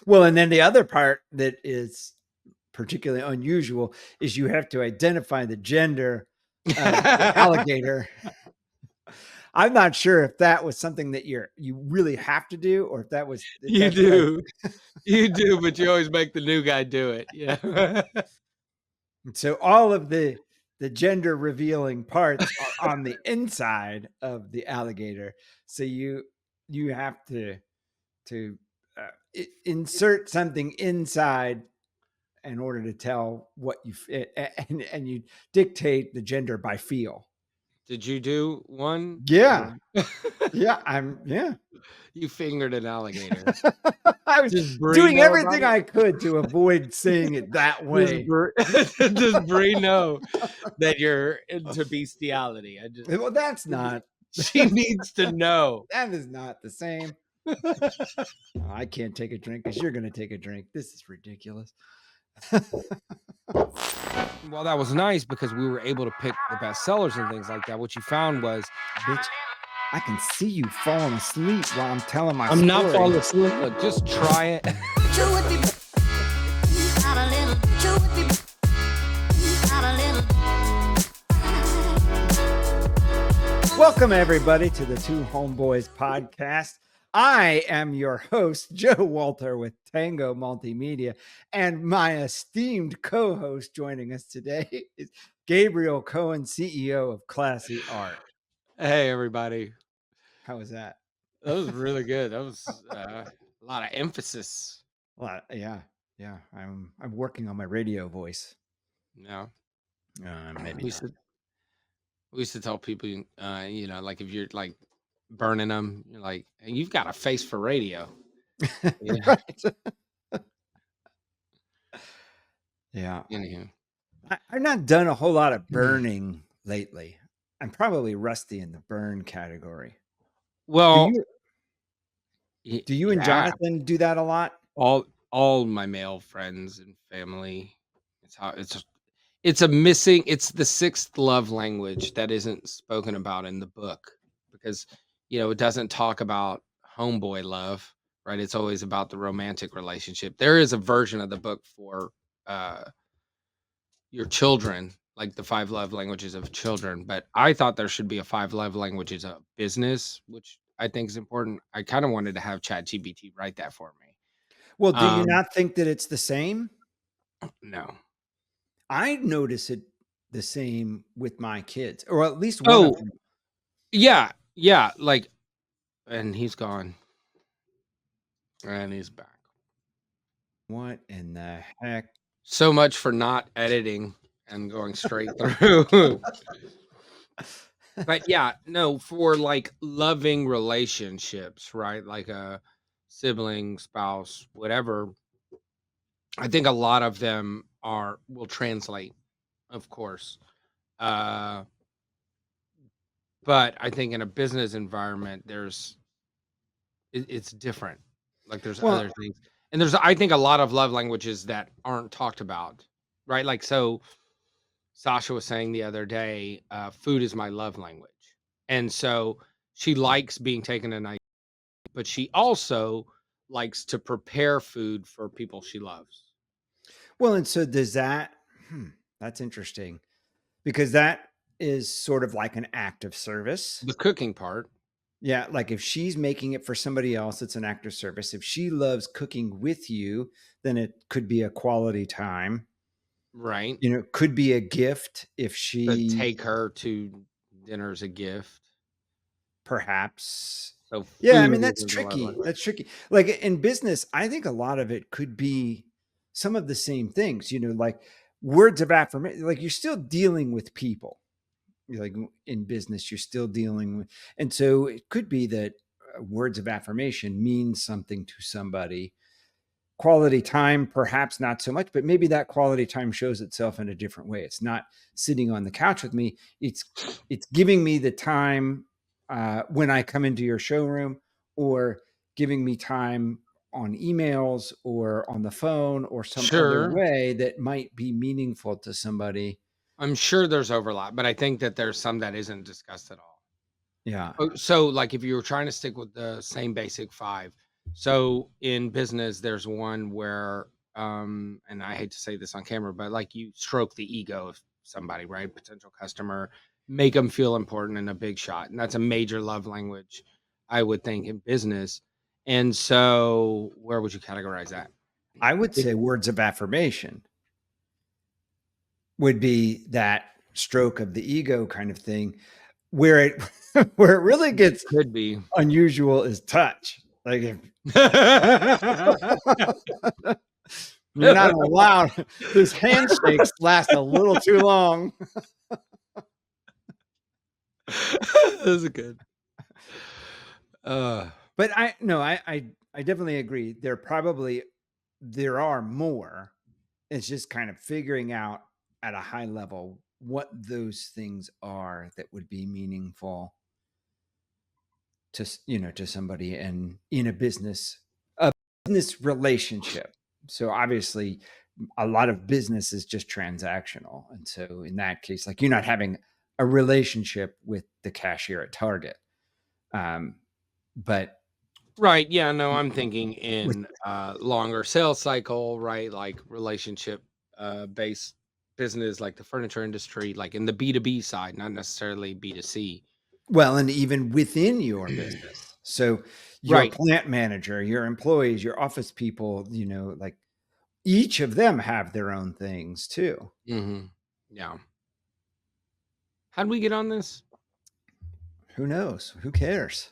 Well, and then the other part that is particularly unusual is you have to identify the gender of the alligator. I'm not sure if that was something that you really have to do, or if You that's like. do. You do, but you always make the new guy do it. Yeah. So all of the gender revealing parts are on the inside of the alligator. So you have to insert something inside in order to tell what you and you dictate the gender by feel. Did you do one? Yeah. Yeah. You fingered an alligator. I was Does Bree doing know about everything it? I could to avoid saying it that Does way. Bree, does Bree know that you're into bestiality? Well, that's not. She needs to know. That is not the same. Oh, I can't take a drink because you're going to take a drink. This is ridiculous. Well, that was nice because we were able to pick the best sellers and things like that. What you found was, Bitch, I can see you falling asleep while I'm telling my I'm story. not falling asleep. Look, just try it. Welcome, everybody, to the Two Homeboys podcast. I am your host, Joe Walter with Tango Multimedia, and my esteemed co-host joining us today is Gabriel Cohen, CEO of Classy Art. Hey, everybody. How was that? That was really good. That was a lot of emphasis. Well, yeah. I'm working on my radio voice. No, Maybe we not. used to tell people, like if you're like burning them, you're like, "Hey, you've got a face for radio." Yeah. Right. Yeah. Anywho, I've not done a whole lot of burning lately. I'm probably rusty in the burn category. well, Do you and yeah, Jonathan do that a lot? all my male friends and family. It's a missing. It's the sixth love language that isn't spoken about in the book because it doesn't talk about homeboy love, right? It's always about the romantic relationship. There is a version of the book for uh, your children, like the five love languages of children. But I thought there should be a five love languages of business, which I think is important. I kind of wanted to have ChatGPT write that for me. Well, do you not think that it's the same? No. I notice it the same with my kids, or at least one of Oh, them. yeah. Yeah. Like, and he's gone. And he's back. What in the heck? So much for not editing and going straight through. But yeah, no, for like loving relationships, right? Like a sibling, spouse, whatever. I think a lot of them will translate, of course. Uh, but I think in a business environment, it's different. Like there's Well, other things. And I think a lot of love languages that aren't talked about, right? Like, so Sasha was saying the other day, food is my love language. And so she likes being taken a night, but she also likes to prepare food for people she loves. and so does that? That's interesting because that is sort of like an act of service. The cooking part. Yeah, like if she's making it for somebody else, it's an act of service. If she loves cooking with you, then it could be a quality time. Right. It could be a gift if To she take her to dinner as a gift. perhaps. So Yeah, I food mean that's is a love tricky. language. That's tricky. Like in business, I think a lot of it could be some of the same things, like words of affirmation. Like you're still dealing with people. Like in business, you're still dealing with, and so it could be that words of affirmation mean something to somebody. Quality time, perhaps not so much, but maybe that quality time shows itself in a different way. It's not sitting on the couch with me. It's giving me the time when I come into your showroom, or giving me time on emails or on the phone or some other Sure. way that might be meaningful to somebody. I'm sure there's overlap, but I think that there's some that isn't discussed at all. Yeah. So like if you were trying to stick with the same basic five, So in business, there's one where, and I hate to say this on camera, but like you stroke the ego of somebody, right? Potential customer, make them feel important and a big shot. And that's a major love language, I would think, in business. And so where would you categorize that? I would It say words of affirmation would be that stroke of the ego kind of thing where it where it really gets could be. unusual is touch. Like if you're not allowed, those handshakes last a little too long. That's a good. Uh, But I no, I definitely agree. There are more. It's just kind of figuring out at a high level what those things are that would be meaningful to somebody and in a business relationship. So obviously a lot of business is just transactional. And so in that case, like you're not having a relationship with the cashier at Target. Um, but right. Yeah. No, I'm thinking with in longer sales cycle, right? Like relationship based business, like the furniture industry, like in the B2B side, not necessarily B2C. Well, and even within your business. So your Right. plant manager, your employees, your office people, like each of them have their own things too. Yeah. How would we get on this? Who knows? Who cares?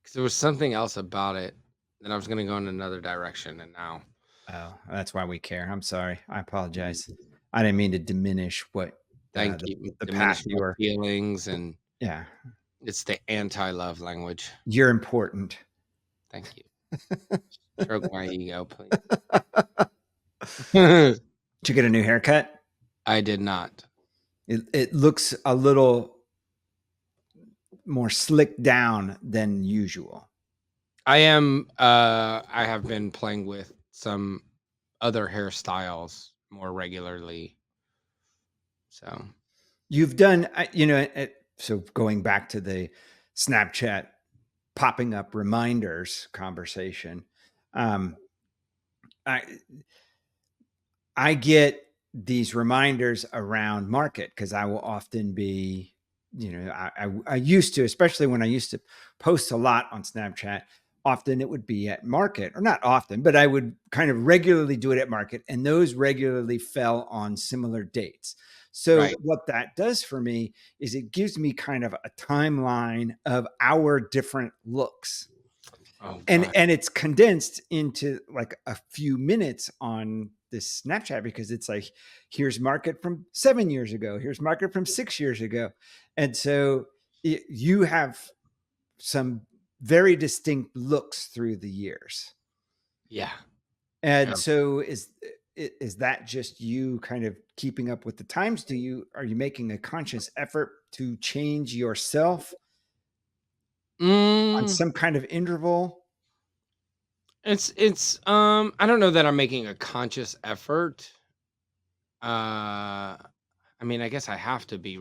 Because there was something else about it that I was going to go in another direction. And now, Oh, that's why we care. I'm sorry. I apologize. I didn't mean to diminish what thank you. the path Diminish you my were. feelings. And Yeah, it's the anti love language. you're important. Thank you. Stroke my ego, please. Did you get a new haircut? I did not. It looks a little more slicked down than usual. I have been playing with some other hairstyles more regularly. So, You've done, so going back to the Snapchat popping up reminders conversation. Um, I I get these reminders around market because I will often be, I used to, especially when I used to post a lot on Snapchat. Often it would be at market, or not often, but I would kind of regularly do it at market, and those regularly fell on similar dates. So right. what that does for me is it gives me kind of a timeline of our different looks, Oh and god. and it's condensed into like a few minutes on this Snapchat because it's like, here's market from 7 years ago, here's market from 6 years ago, and so you have some very distinct looks through the years. Yeah. And Yeah. so is that just you kind of keeping up with the times? Are you making a conscious effort to change yourself on Mm, some kind of interval? it's I don't know that I'm making a conscious effort. I mean, I guess I have to be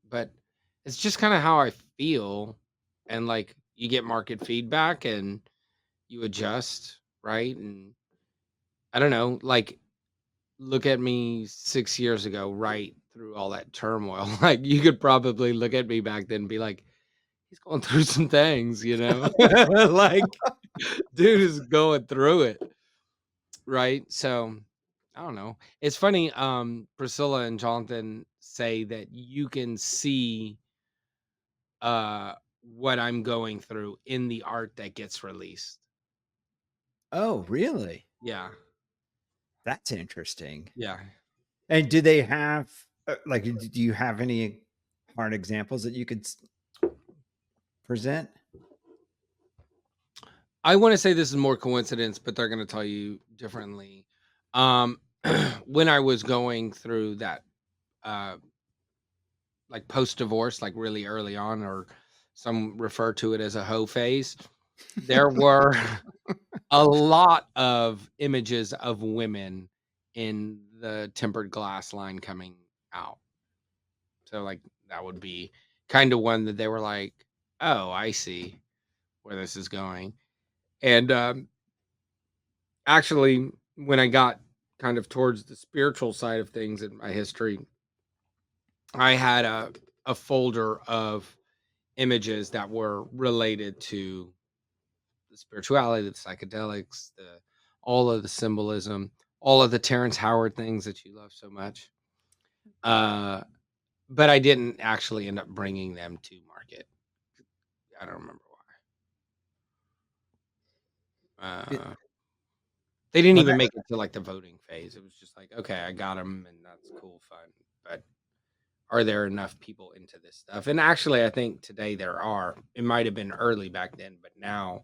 but it's just kind of how I feel, and like you get market feedback and you adjust, right? And I don't know, like look at me 6 years ago, right through all that turmoil. Like, you could probably look at me back then and be like, "He's going through some things," you know? Like, dude is going through it, right? So, I don't know. It's funny, Priscilla and Jonathan say that you can see, what I'm going through in the art that gets released. Oh, really? Yeah. That's interesting. Yeah. And do they have like do you have any hard examples that you could present? I wanna say this is more coincidence, but they're gonna tell you differently. Um, when I was going through that, uh, like, post-divorce, like, really early on, or some refer to it as a hoe phase, there were a lot of images of women in the tempered glass line coming out. So, like, that would be kinda one that they were like, "Oh, I see where this is going. And actually, when I got kind of towards the spiritual side of things in my history, I had a folder of images that were related to the spirituality, the psychedelics, the all of the symbolism, all of the Terrance Howard things that you love so much. Uh, but I didn't actually end up bringing them to market. I don't remember why. It, They didn't well, even make it to like the voting phase. It was just like, okay, I got them, and that's cool, fun. But are there enough people into this stuff? And actually, I think today there are. It might have been early back then, but now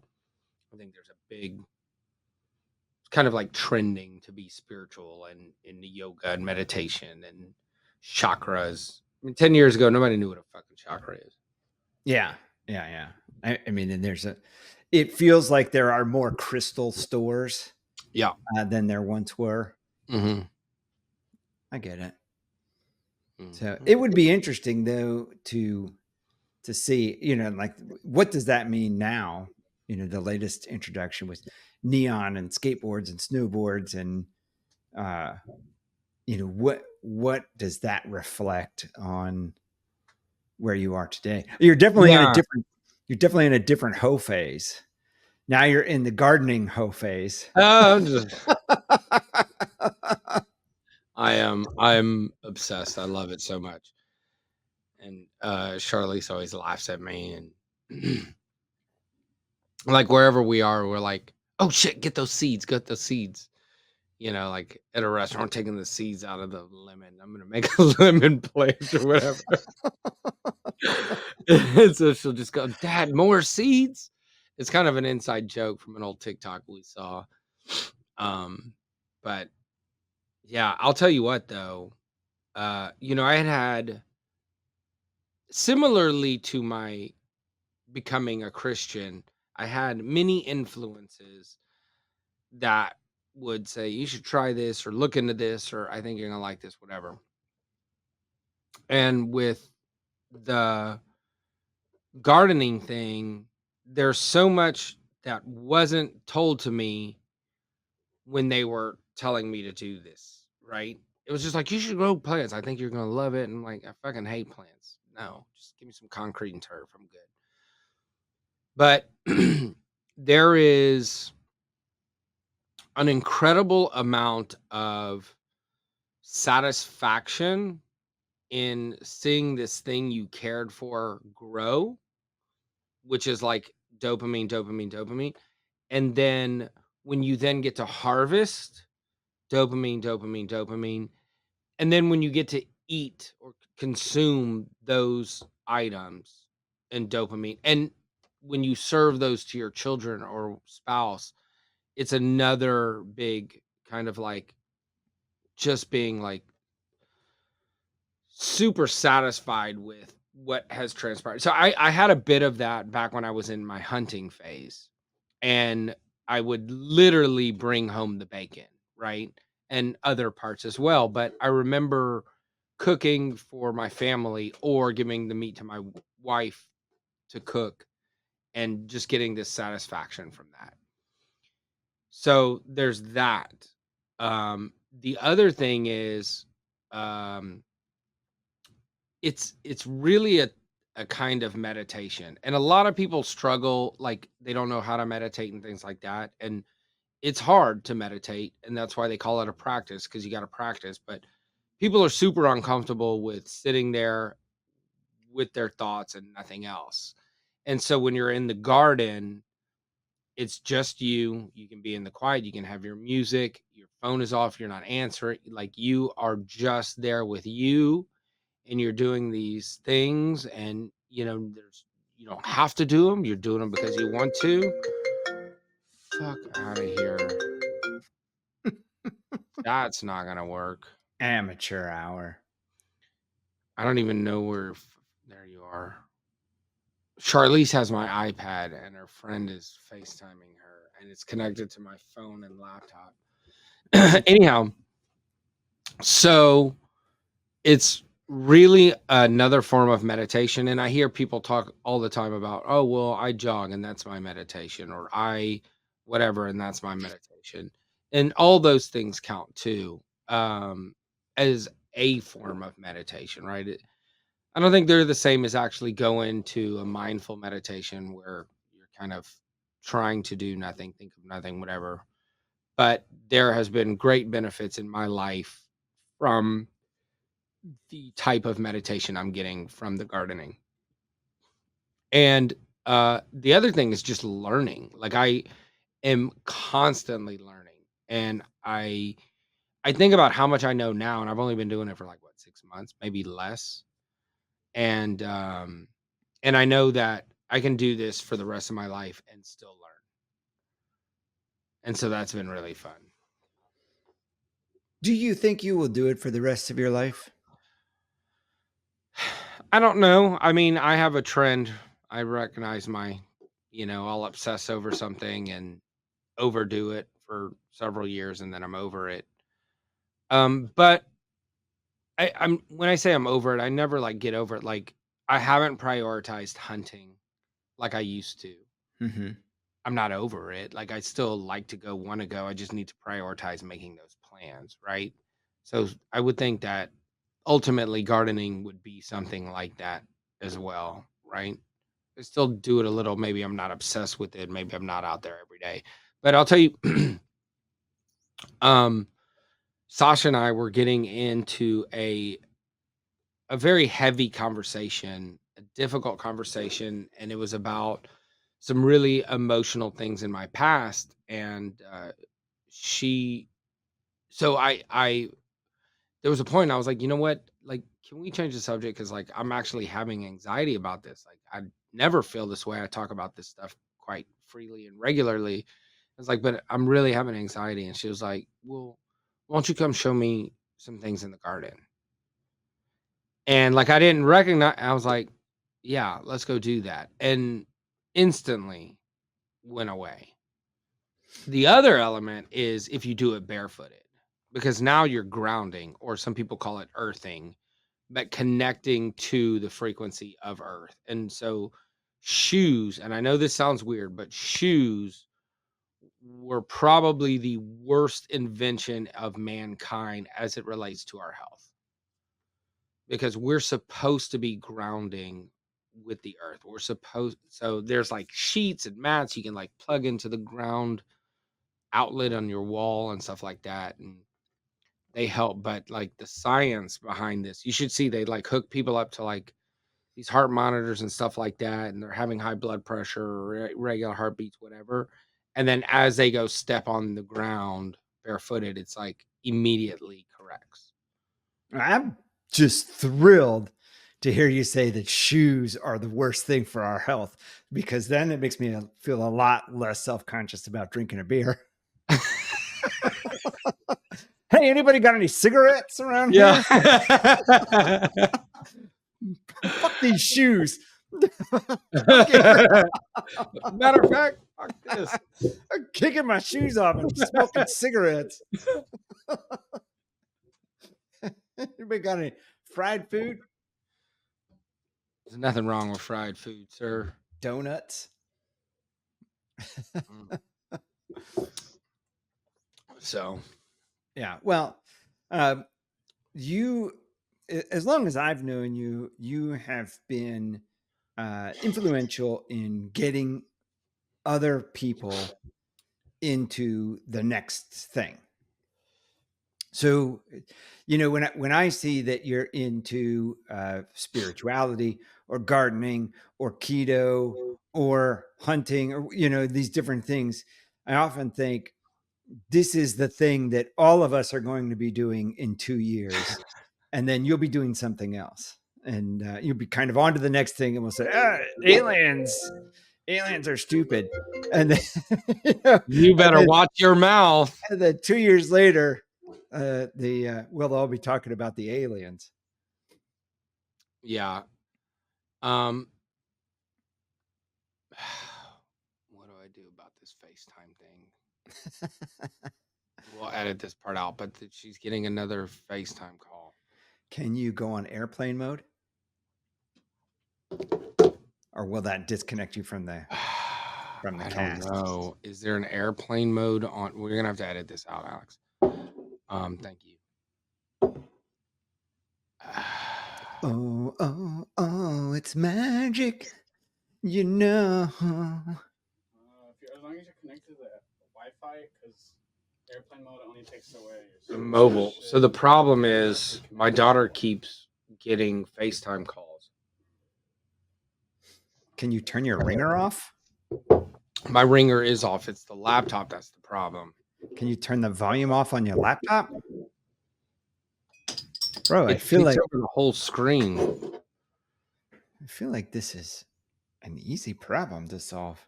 I think there's a big kind of like trending to be spiritual and in the yoga and meditation and chakras. I mean, 10 years ago, nobody knew what a fucking chakra is. yeah, yeah. I mean, and it feels like there are more crystal stores Yeah. than there once were. Mm-hmm. I get it. So Mm-hmm. it would be interesting though to see, like what does that mean now? The latest introduction with neon and skateboards and snowboards and uh, what does that reflect on where you are today? Yeah. You're definitely in a different hoe phase. Now you're in the gardening hoe phase. Just, I'm obsessed. I love it so much. And Charlize always laughs at me, and like wherever we are, we're like, oh shit, get those seeds, get those seeds. Like at a restaurant, taking the seeds out of the lemon. I'm gonna make a lemon plant or whatever. And so she'll just go, Dad, more seeds. It's kind of an inside joke from an old TikTok we saw. Um, but yeah, I'll tell you what though. I had similarly to my becoming a Christian, I had many influences that would say you should try this or look into this or I think you're gonna like this, whatever. And with the gardening thing, there's so much that wasn't told to me when they were telling me to do this, right? It was just like, you should grow plants. I think you're gonna love it. And I'm like, I fucking hate plants. No, just give me some concrete and turf. I'm good. But there is an incredible amount of satisfaction in seeing this thing you cared for grow, which is like dopamine, dopamine, dopamine. And then when you then get to harvest, dopamine, dopamine, dopamine. And then when you get to eat or consume those items and dopamine, and when you serve those to your children or spouse, it's another big kind of like just being like super satisfied with what has transpired. So I had a bit of that back when I was in my hunting phase, and I would literally bring home the bacon, right? And other parts as well. But I remember cooking for my family or giving the meat to my wife to cook and just getting this satisfaction from that. So there's that. The other thing is um it's really a kind of meditation. And a lot of people struggle, like they don't know how to meditate and things like that. And it's hard to meditate, and that's why they call it a practice because you got to practice. But people are super uncomfortable with sitting there with their thoughts and nothing else. And so when you're in the garden, it's just you. You can be in the quiet, you can have your music, your phone is off, you're not answering. Like you are just there with you, and you're doing these things, and you don't have to do them. You're doing them because you want to. Fuck out of here. That's not gonna work. Amateur hour. I don't even know where. There you are. Charlize has my iPad, and her friend is FaceTiming her, and it's connected to my phone and laptop. Anyhow, so it's really another form of meditation, and I hear people talk all the time about, "Oh, well, I jog and that's my meditation," or "I whatever and that's my meditation." And all those things count too, as a form of meditation, right? I don't think they're the same as actually going to a mindful meditation where you're kind of trying to do nothing, think of nothing, whatever. But there has been great benefits in my life from the type of meditation I'm getting from the gardening. And the other thing is just learning. Like I am constantly learning. And I think about how much I know now, and I've only been doing it for like what, 6 months, maybe less. And and I know that I can do this for the rest of my life and still learn. And so that's been really fun. Do you think you will do it for the rest of your life? I don't know. I mean, I have a trend. I recognize I'll obsess over something and overdo it for several years and then I'm over it. But I'm when I say I'm over it, I never like get over it. Like I haven't prioritized hunting like I used to. Hmm. I'm not over it. Like I still like to go, want to go. I just need to prioritize making those plans, right? So I would think that ultimately gardening would be something like that as well, right? I still do it a little. Maybe I'm not obsessed with it. Maybe I'm not out there every day. But I'll tell you, um, Sasha and I were getting into a very heavy conversation, a difficult conversation, and it was about some really emotional things in my past. And she, so I, there was a point I was like, you know what, like, can we change the subject? Because like I'm actually having anxiety about this. Like I never feel this way. I talk about this stuff quite freely and regularly. I was like, but I'm really having anxiety. And she was like, well, why don't you come show me some things in the garden? And, like, I didn't recognize. I was like, "Yeah, let's go do that," and instantly went away. The other element is if you do it barefooted, because now you're grounding, or some people call it earthing, but connecting to the frequency of earth, and so shoes, and I know this sounds weird, but shoes were probably the worst invention of mankind as it relates to our health. Because we're supposed to be grounding with the earth. We're supposed so there's like sheets and mats you can like plug into the ground outlet on your wall and stuff like that. And they help, but like the science behind this, you should see they like hook people up to like these heart monitors and stuff like that, and they're having high blood pressure or regular heartbeats, whatever. And then as they go step on the ground barefooted, it's like immediately corrects. I'm just thrilled to hear you say that shoes are the worst thing for our health, because then it makes me feel a lot less self-conscious about drinking a beer. Hey, anybody got any cigarettes around Yeah. here? Fuck these shoes. I'm, getting, Matter of fact, fuck this. I'm kicking my shoes off and smoking cigarettes. Anybody got any fried food? There's nothing wrong with fried food, sir. Donuts? Mm. So, Yeah. Well, um, you, as long as I've known you, you have been influential in getting other people into the next thing. So, when I see that you're into spirituality or gardening or keto or hunting or these different things, I often think this is the thing that all of us are going to be doing in 2 years, and then you'll be doing something else, and you'll be kind of on to the next thing, and we'll say, aliens are stupid, and then, you and better then watch your mouth. and then 2 years later, we'll all be talking about the aliens. Yeah. Um, what do I do about this FaceTime thing? We'll edit this part out, but she's getting another FaceTime call. Can you go on airplane mode? Or will that disconnect you from the I don't cast? know. Is there an airplane mode on? We're gonna have to edit this out, Alex. Thank you. Oh, oh, oh, it's magic. You know. As long as you're connected to the Wi-Fi, because airplane mode only takes away The your mobile. shit. So the problem is my daughter keeps getting FaceTime calls. Can you turn your ringer off? My ringer is off. It's the laptop that's the problem. Can you turn the volume off on your laptop? Bro, I It feel takes like over the whole screen. this is an easy problem to solve.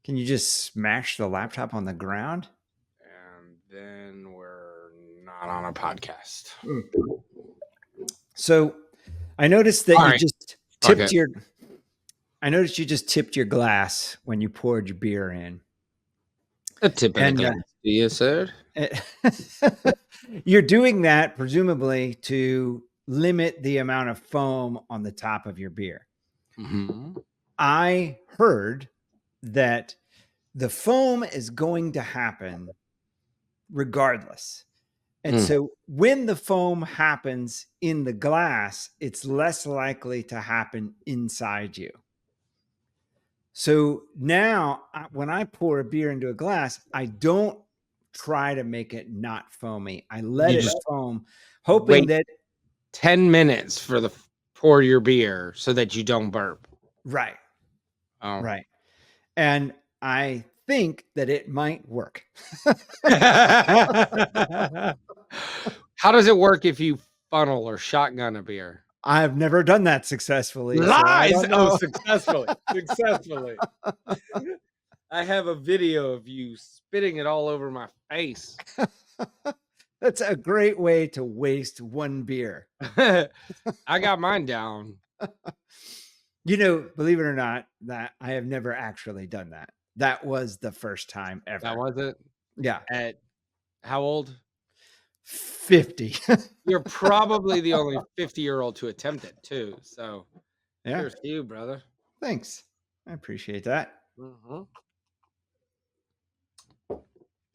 Can you just smash the laptop on the ground? And then we're not on a podcast. So I noticed that All you right. just Fuck tipped it. your I noticed you just tipped your glass when you poured your beer in. A tip of the And glass, you said. you're doing that presumably to limit the amount of foam on the top of your beer. Mm-hmm. I heard that the foam is going to happen regardless. And so when the foam happens in the glass, it's less likely to happen inside you. So now when I pour a beer into a glass, I don't try to make it not foamy. I let You it just foam, hoping wait that 10 minutes for the pour your beer so that you don't burp. right, Oh. right. And I think that it might work. How does it work if you funnel or shotgun a beer? I've never done that successfully, so I Lies! don't Oh, know. successfully. Successfully. I have a video of you spitting it all over my face. That's a great way to waste one beer. I got mine down. You know, believe it or not, that I have never actually done that. That was the first time ever. That was it? Yeah. At how old? 50. You're probably the only 50-year-old to attempt it too. So Yeah. here's to you, brother. Thanks. I appreciate that. Mm-hmm.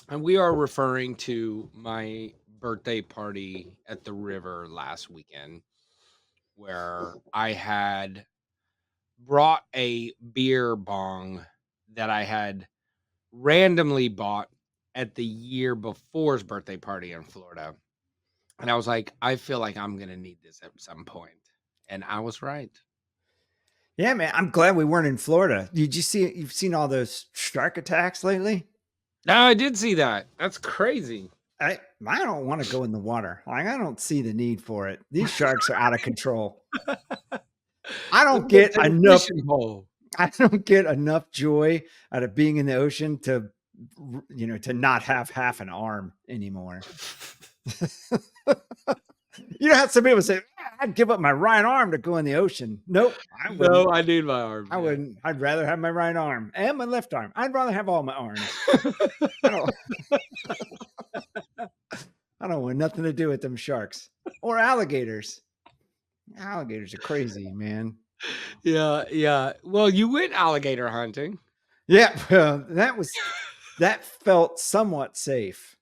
And we are referring to my birthday party at the river last weekend, where I had brought a beer bong that I had randomly bought at the year before's birthday party in Florida. And I was like, I feel like I'm going to need this at some point. And I was right. Yeah, man. I'm glad we weren't in Florida. You've seen all those shark attacks lately? No, I did see that. That's crazy. I don't want to go in the water. Like, I don't see the need for it. These sharks are out of control. I don't get enough. I don't get enough joy out of being in the ocean to not have half an arm anymore. You know how some people say, I'd give up my right arm to go in the ocean. Nope. I wouldn't. No, I need my arm. I wouldn't. I'd rather have my right arm and my left arm. I'd rather have all my arms. I don't want nothing to do with them sharks or alligators. Alligators are crazy, man. Yeah, yeah. Well, you went alligator hunting. Yeah, well, that felt somewhat safe.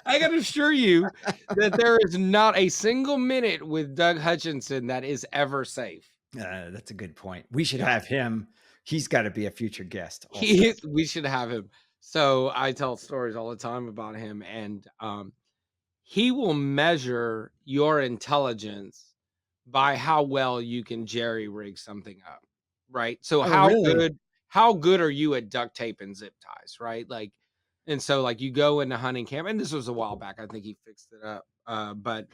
I can assure you that there is not a single minute with Doug Hutchinson that is ever safe. That's a good point. We should have him. He's got to be a future guest. We should have him. So I tell stories all the time about him, and he will measure your intelligence by how well you can jerry rig something up, right? So Really? how good are you at duct tape and zip ties, right? Like, and so like you go into hunting camp, and this was a while back. I think he fixed it up, but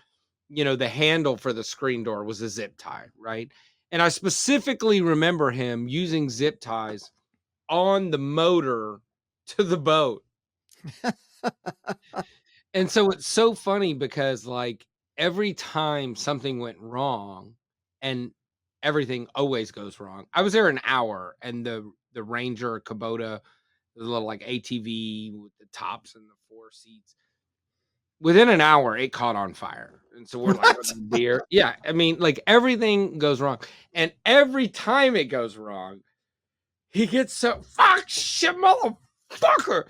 the handle for the screen door was a zip tie, right? And I specifically remember him using zip ties on the motor to the boat. And so it's so funny because like every time something went wrong, and everything always goes wrong. I was there an hour, and the Ranger Kubota, the little like ATV with the tops and the 4 seats, within an hour, it caught on fire. And so we're like, What? "Oh, dear." Yeah. I mean, like everything goes wrong. And every time it goes wrong, he gets so fuck shit, motherfucker.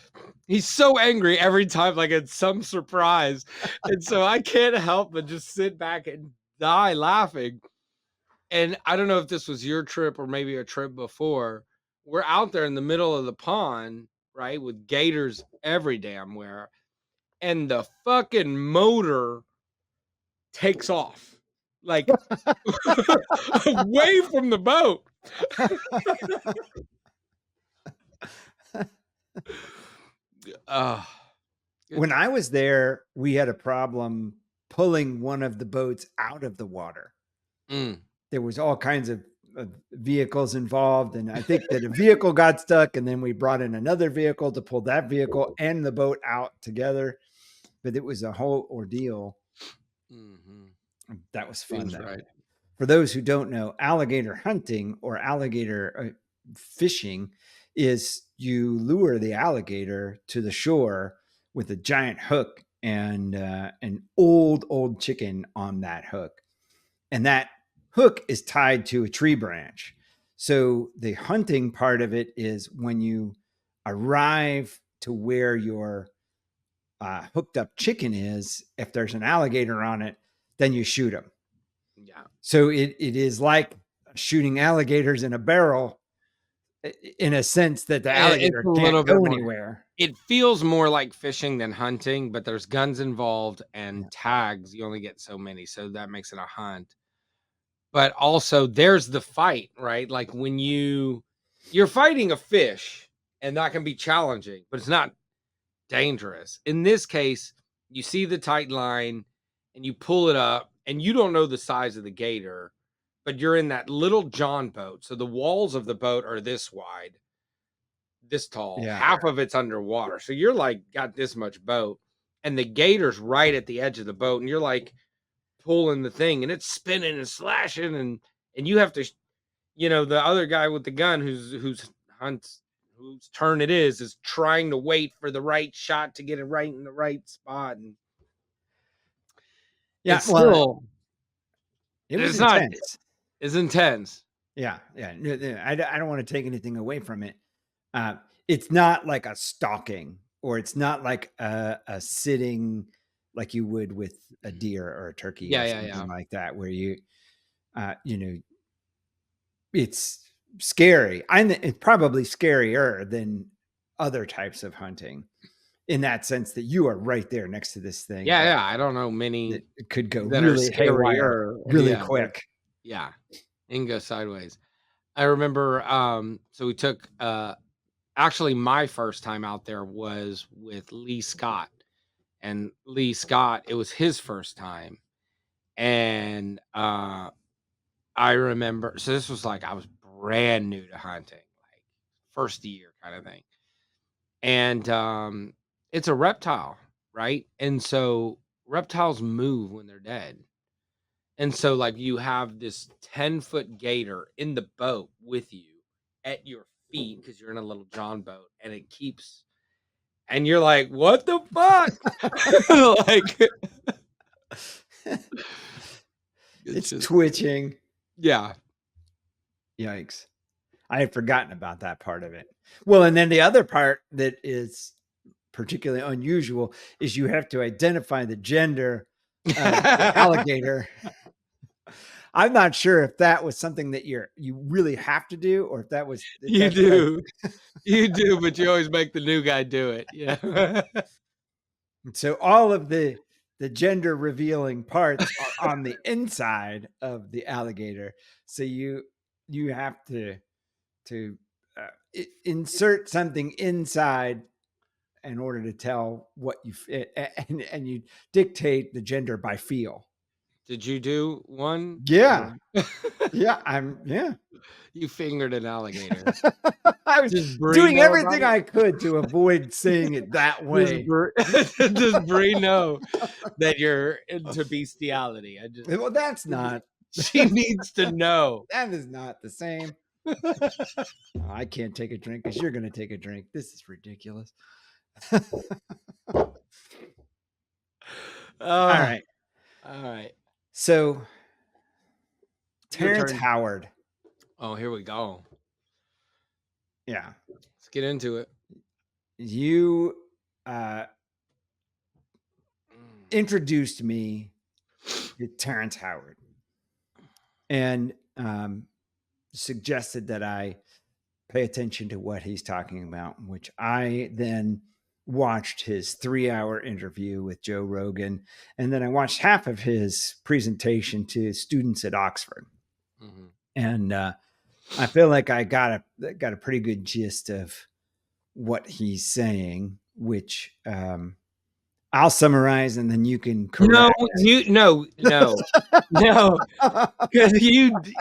He's so angry every time, like it's some surprise. And so I can't help but just sit back and die laughing. And I don't know if this was your trip or maybe a trip before. We're out there in the middle of the pond, right, with gators every damn where, and the fucking motor takes off like away from the boat. Uh, When I was there, we had a problem pulling one of the boats out of the water. There was all kinds of vehicles involved, and I think that a vehicle got stuck, and then we brought in another vehicle to pull that vehicle and the boat out together. But it was a whole ordeal. That was fun, though. Right. For those who don't know, alligator hunting or alligator fishing is you lure the alligator to the shore with a giant hook and an old chicken on that hook. And that hook is tied to a tree branch. So the hunting part of it is when you arrive to where your hooked up chicken is, if there's an alligator on it, then you shoot him. Yeah. So it is like shooting alligators in a barrel, in a sense that the alligator can't go anywhere. It feels more like fishing than hunting, but there's guns involved and tags. You only get so many, so that makes it a hunt. But also there's the fight, right? Like when you're fighting a fish, and that can be challenging, but it's not dangerous. In this case, you see the tight line and you pull it up, and you don't know the size of the gator, but you're in that little John boat. So the walls of the boat are this wide, this tall, half of it's underwater. So you're like got this much boat, and the gator's right at the edge of the boat, and you're like pulling the thing, and it's spinning and slashing, and you have to, the other guy with the gun whose turn it is trying to wait for the right shot to get it right in the right spot. And yeah, it's still, it was intense. It's intense. Yeah. I don't want to take anything away from it. It's not like a stalking, or it's not like a sitting like you would with a deer or a turkey or something like that, where it's scary. It's probably scarier than other types of hunting, in that sense that you are right there next to this thing. Yeah. I don't know many that could go that really are haywire, really quick. Yeah. It can go sideways. I remember, so we took, actually my first time out there was with Lee Scott, and Lee Scott, it was his first time. And, I remember, so this was like, I was brand new to hunting, like first year kind of thing. And it's a reptile, right? And so reptiles move when they're dead. And so like you have this 10-foot gator in the boat with you at your feet, because you're in a little John boat, and it keeps, and you're like, what the fuck? Like it's just twitching. Yeah. Yikes. I had forgotten about that part of it. Well, and then the other part that is particularly unusual is you have to identify the gender of the alligator. I'm not sure if that was something that you really have to do, or if that was you do. You do, but you always make the new guy do it. Yeah. So all of the gender revealing parts are on the inside of the alligator. So you have to insert something inside in order to tell what you fit, and you dictate the gender by feel. Did you do one? Yeah. Yeah. You fingered an alligator. I was doing everything I could to avoid saying it that way. Does Bree know that you're into bestiality? Well, that's not. She needs to know. That is not the same. I can't take a drink because you're going to take a drink. This is ridiculous. All right. All right. So Your Terrance turn. Howard. Oh, here we go. Yeah. Let's get into it. You Mm. introduced me to Terrance Howard and suggested that I pay attention to what he's talking about, which I then watched his 3-hour interview with Joe Rogan. And then I watched half of his presentation to students at Oxford. Mm-hmm. And I feel like I got a pretty good gist of what he's saying, which I'll summarize and then you can No, correct. no, because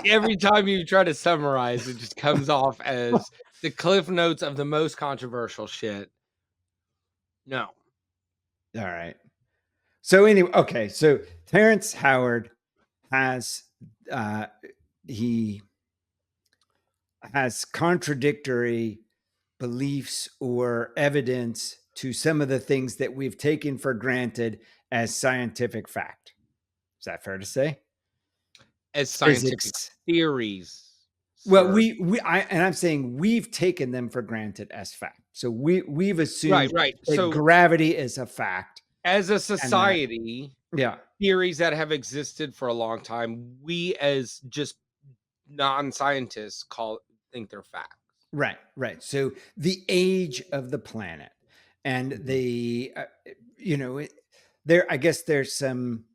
every time you try to summarize, it just comes off as the cliff notes of the most controversial shit. No. All right. So anyway, okay. So Terrance Howard has he has contradictory beliefs or evidence to some of the things that we've taken for granted as scientific fact. Is that fair to say? As scientific Physics. theories, Well, sir. I'm saying we've taken them for granted as fact. So we've assumed Right. that So, gravity is a fact. as a And society, yeah, theories that have existed for a long time, we as just non-scientists think they're facts. right. So the age of the planet and Mhm. the, there, I guess there's some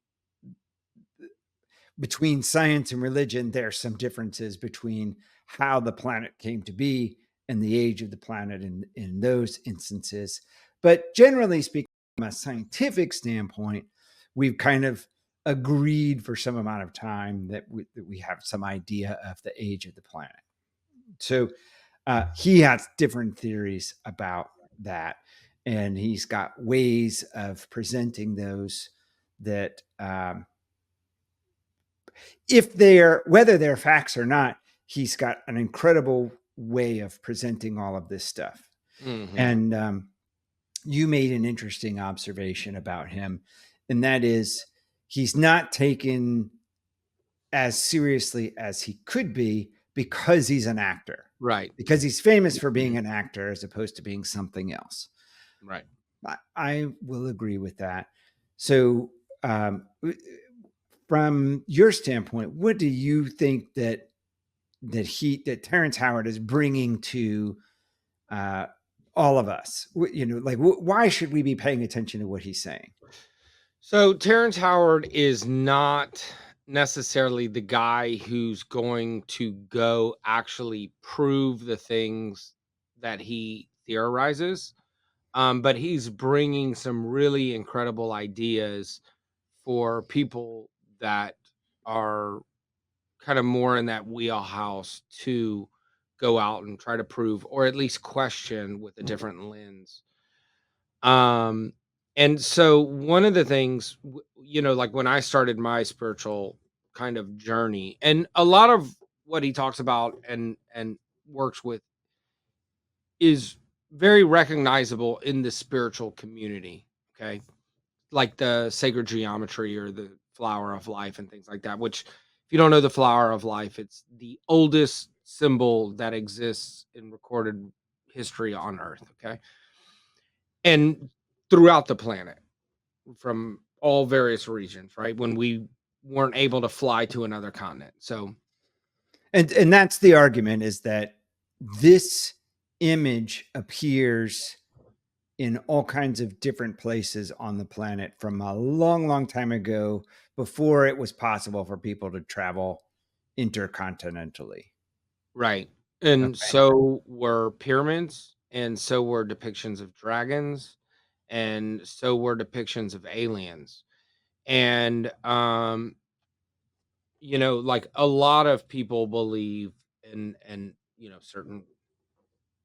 between science and religion, there's some differences between how the planet came to be and the age of the planet in those instances. But generally speaking, from a scientific standpoint, we've kind of agreed for some amount of time that we have some idea of the age of the planet. So he has different theories about that. And he's got ways of presenting those that whether they're facts or not, he's got an incredible way of presenting all of this stuff. Mm-hmm. And you made an interesting observation about him, and that is he's not taken as seriously as he could be because he's an actor, Right. because he's famous for being an actor as opposed to being something else. Right. I will agree with that. So from your standpoint, what do you think that Terrance Howard is bringing to all of us? Why should we be paying attention to what he's saying? So Terrance Howard is not necessarily the guy who's going to go actually prove the things that he theorizes, but he's bringing some really incredible ideas for people that are kind of more in that wheelhouse to go out and try to prove or at least question with a different lens. Um, and so one of the things, like when I started my spiritual kind of journey, and a lot of what he talks about and works with is very recognizable in the spiritual community. Okay, like the sacred geometry or the flower of life and things like that. Which, if you don't know the flower of life, it's the oldest symbol that exists in recorded history on Earth. Okay, and throughout the planet, from all various regions, right? When we weren't able to fly to another continent. So, And that's the argument, is that this image appears in all kinds of different places on the planet from a long time ago, before it was possible for people to travel intercontinentally. right. And Okay. so were pyramids, and so were depictions of dragons, and so were depictions of aliens. And like a lot of people believe and certain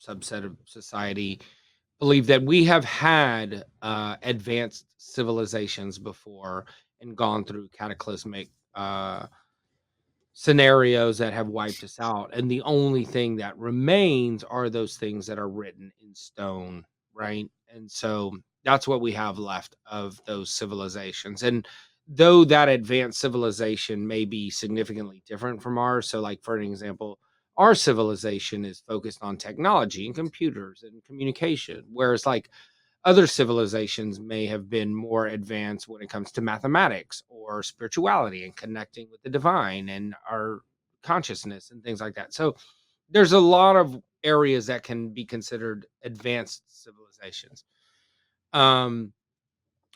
subset of society believe that we have had advanced civilizations before and gone through cataclysmic scenarios that have wiped us out. And the only thing that remains are those things that are written in stone, right? And so That's what we have left of those civilizations. And though that advanced civilization may be significantly different from ours, so like for an example, our civilization is focused on technology and computers and communication, whereas like other civilizations may have been more advanced when it comes to mathematics or spirituality and connecting with the divine and our consciousness and things like that. So there's a lot of areas that can be considered advanced civilizations. Um,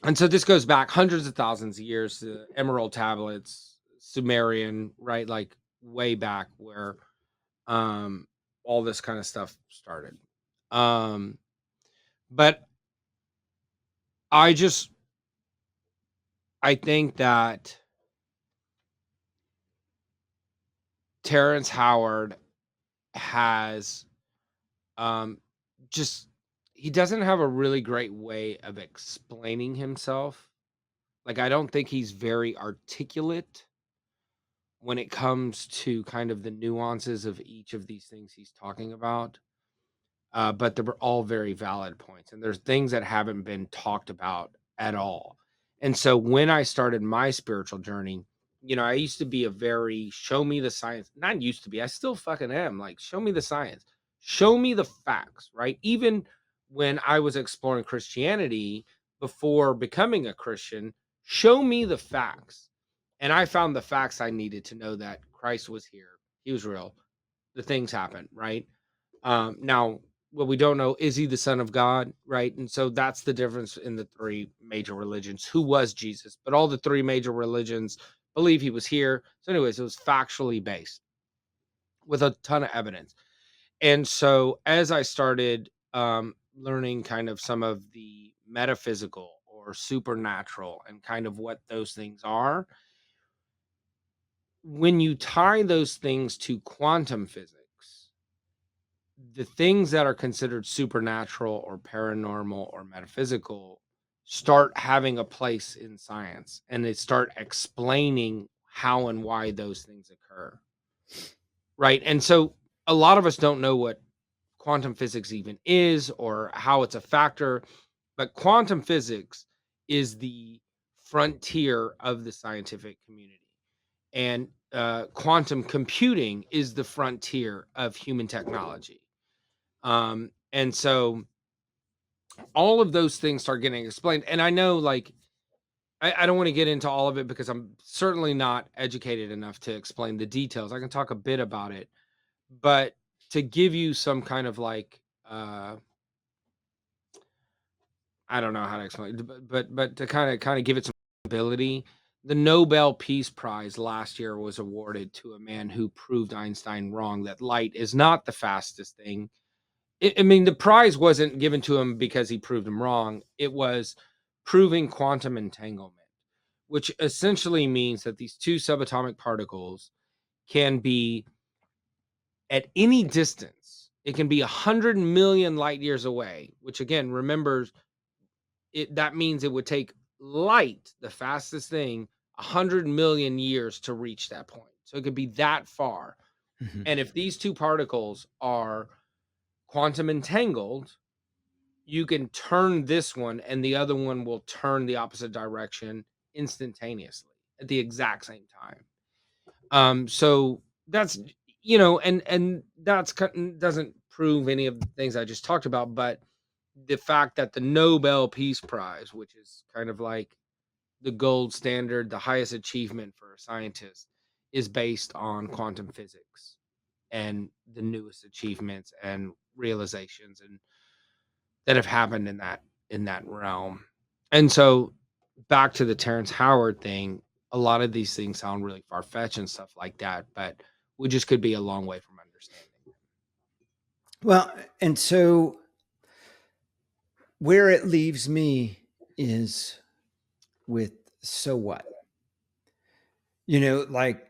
and so this goes back hundreds of thousands of years to Emerald tablets, Sumerian, right? Like way back where um all this kind of stuff started. Um, but I just I think that Terrance Howard has um just he doesn't have a really great way of explaining himself. Like I don't think he's very articulate when it comes to kind of the nuances of each of these things he's talking about. But they're all very valid points, and there's things that haven't been talked about at all. And so when I started my spiritual journey, I used to be a very show me the science. Not used to be, I still fucking am. Like, show me the science, show me the facts, right? Even when I was exploring Christianity before becoming a Christian, show me the facts. And I found the facts I needed to know that Christ was here, he was real, the things happen, right? Now, what we don't know, is he the son of God, right? And so that's the difference in the three major religions. Who was Jesus? But all the three major religions believe he was here. So, anyways, it was factually based with a ton of evidence. And so, as I started learning kind of some of the metaphysical or supernatural and kind of what those things are, when you tie those things to quantum physics, the things that are considered supernatural or paranormal or metaphysical start having a place in science, and they start explaining how and why those things occur. Right. And so a lot of us don't know what quantum physics even is or how it's a factor, but quantum physics is the frontier of the scientific community. And quantum computing is the frontier of human technology. And so all of those things start getting explained. And I know, like, I don't want to get into all of it because I'm certainly not educated enough to explain the details. I can talk a bit about it, but to give you some kind of like, I don't know how to explain it, but to kind of give it some ability. The Nobel Peace Prize last year was awarded to a man who proved Einstein wrong that light is not the fastest thing. I mean, the prize wasn't given to him because he proved him wrong. It was proving quantum entanglement, which essentially means that these two subatomic particles can be at any distance. It can be 100 million light years away, which again, remembers it. That means it would take light, the fastest thing, 100 million years to reach that point. So it could be that far. Mhm. And if these two particles are quantum entangled, you can turn this one and the other one will turn the opposite direction instantaneously at the exact same time. So that's, and that's doesn't prove any of the things I just talked about, but the fact that the Nobel Peace Prize, which is kind of like the gold standard, the highest achievement for a scientist, is based on quantum physics and the newest achievements and realizations and that have happened in that realm. And so back to the Terrance Howard thing, a lot of these things sound really far fetched and stuff like that, but we just could be a long way from understanding. Well, and so where it leaves me is with so what? Like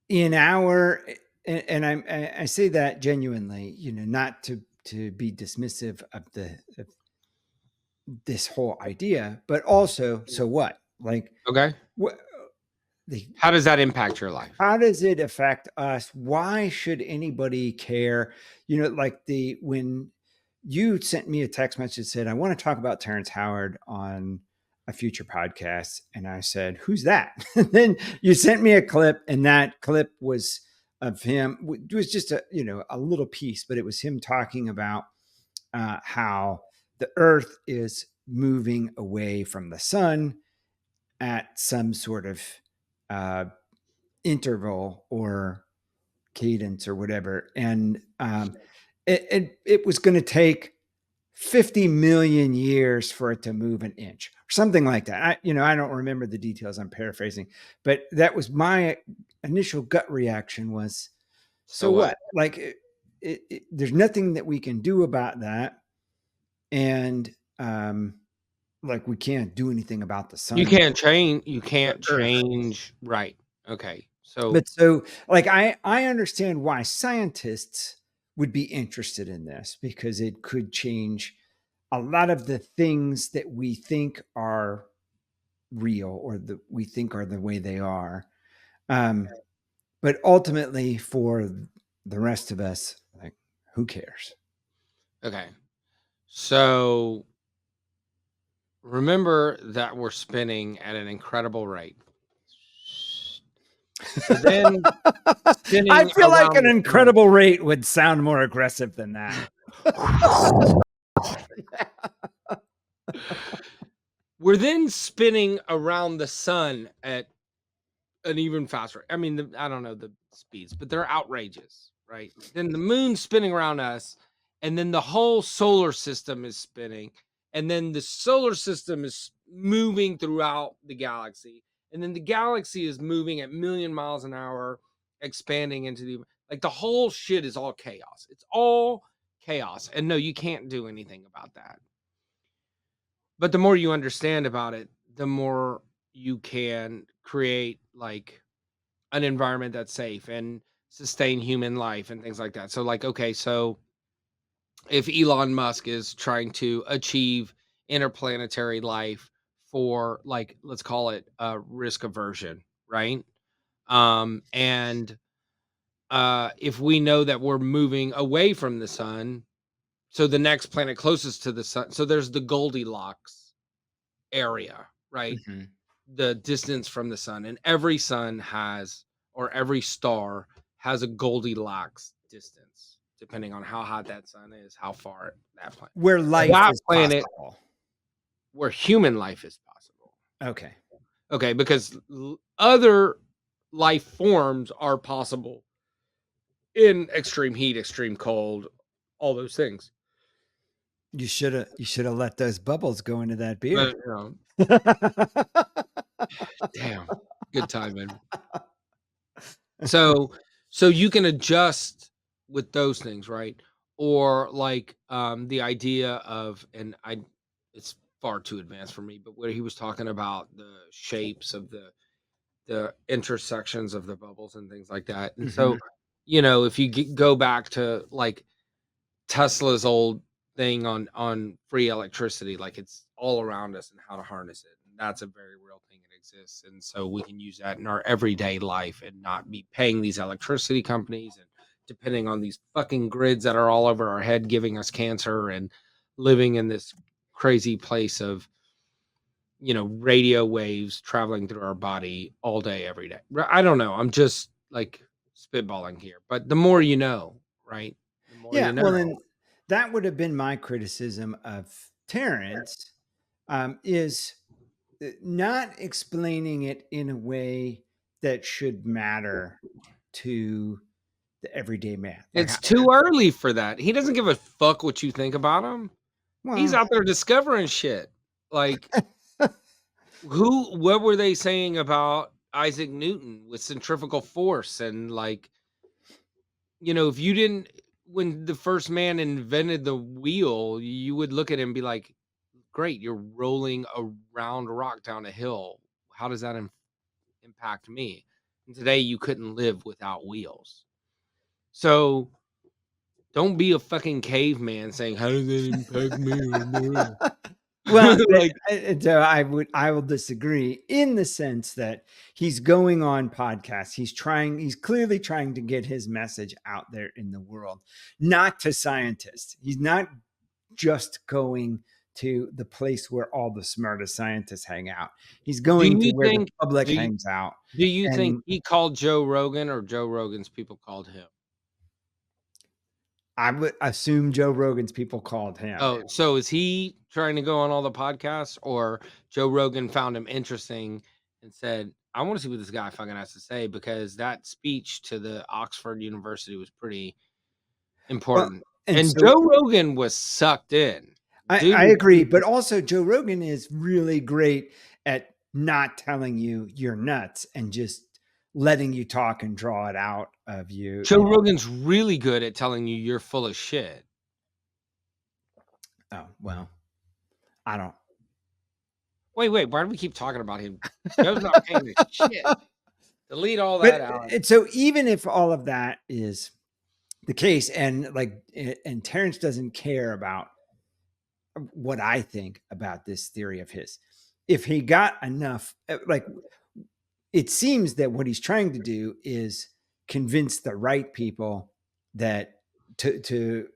in our and I say that genuinely, not to be dismissive of this whole idea, but also so what? Like Okay. what the How does that impact your life? how does it affect us? Why should anybody care? Like you sent me a text message that said, I want to talk about Terrance Howard on a future podcast. And I said, who's that? And then you sent me a clip, and that clip was of him. It was just a little piece, but it was him talking about how the earth is moving away from the sun at some sort of interval or cadence or whatever. And it was going to take 50 million years for it to move an inch or something like that. I don't remember the details. I'm paraphrasing, but that was my initial gut reaction was, so what? Like there's nothing that we can do about that. And like we can't do anything about the sun. You can't change. Right. Okay. But so like I understand why scientists would be interested in this, because it could change a lot of the things that we think are real or that we think are the way they are. But ultimately for the rest of us, like, who cares? Okay. So remember that we're spinning at an incredible rate. So then I feel like an incredible rate would sound more aggressive than that. We're then spinning around the sun at an even faster. I mean, I don't know the speeds, but they're outrageous, right? Then the moon's spinning around us, and then the whole solar system is spinning, and then the solar system is moving throughout the galaxy, and then the galaxy is moving at 1,000,000 miles an hour, expanding into the whole shit is all chaos. It's all chaos, and no, you can't do anything about that. But the more you understand about it, the more you can create like an environment that's safe and sustain human life and things like that. So like, okay, so if Elon Musk is trying to achieve interplanetary life for like, let's call it risk aversion, right? And if we know that we're moving away from the sun, so the next planet closest to the sun, so there's the Goldilocks area, right? Mm-hmm. The distance from the sun, and every sun has, or every star has a Goldilocks distance, depending on how hot that sun is, how far that planet, Where life is possible. Where human life is possible. Okay, because other life forms are possible in extreme heat, extreme cold, all those things. You should have let those bubbles go into that beer. Damn, good timing. So you can adjust with those things, right? Or like the idea of, and it's far too advanced for me, but where he was talking about the shapes of the intersections of the bubbles and things like that. And so, if you go back to like Tesla's old thing on free electricity, like it's all around us and how to harness it. And that's a very real thing that exists. And so we can use that in our everyday life and not be paying these electricity companies and depending on these fucking grids that are all over our head, giving us cancer and living in this crazy place of, radio waves traveling through our body all day, every day. I don't know. I'm just like spitballing here, but the more you know, right? The more you know. Well, then that would have been my criticism of Terrance, is not explaining it in a way that should matter to the everyday man. Like, it's too early for that. He doesn't give a fuck what you think about him. Well, he's out there discovering shit. Like, what were they saying about Isaac Newton with centrifugal force? And like, if you didn't, when the first man invented the wheel, you would look at him and be like, great, you're rolling a round rock down a hill. How does that impact me? And today you couldn't live without wheels. So don't be a fucking caveman saying, how does that impact me? Well, I will disagree in the sense that he's going on podcasts. He's clearly trying to get his message out there in the world, not to scientists. He's not just going to the place where all the smartest scientists hang out. He's Do going to you where the think public do you hangs out. do you think And he called Joe Rogan or Joe Rogan's people called him? I would assume Joe Rogan's people called him. Oh, so is he trying to go on all the podcasts, or Joe Rogan found him interesting and said, "I want to see what this guy fucking has to say," because that speech to the Oxford University was pretty Well, important. and And so Joe Rogan was sucked in. Dude I was agree, but also Joe Rogan is really great at not telling you you're nuts and just letting you talk and draw it out of you. Joe Rogan's really good at telling you you're full of shit. Oh, well, I don't. Wait, why do we keep talking about him? Joe's not paying the shit. Delete all that out. But so even if all of that is the case, and Terrance doesn't care about what I think about this theory of his, if he got enough, it seems that what he's trying to do is convince the right people that to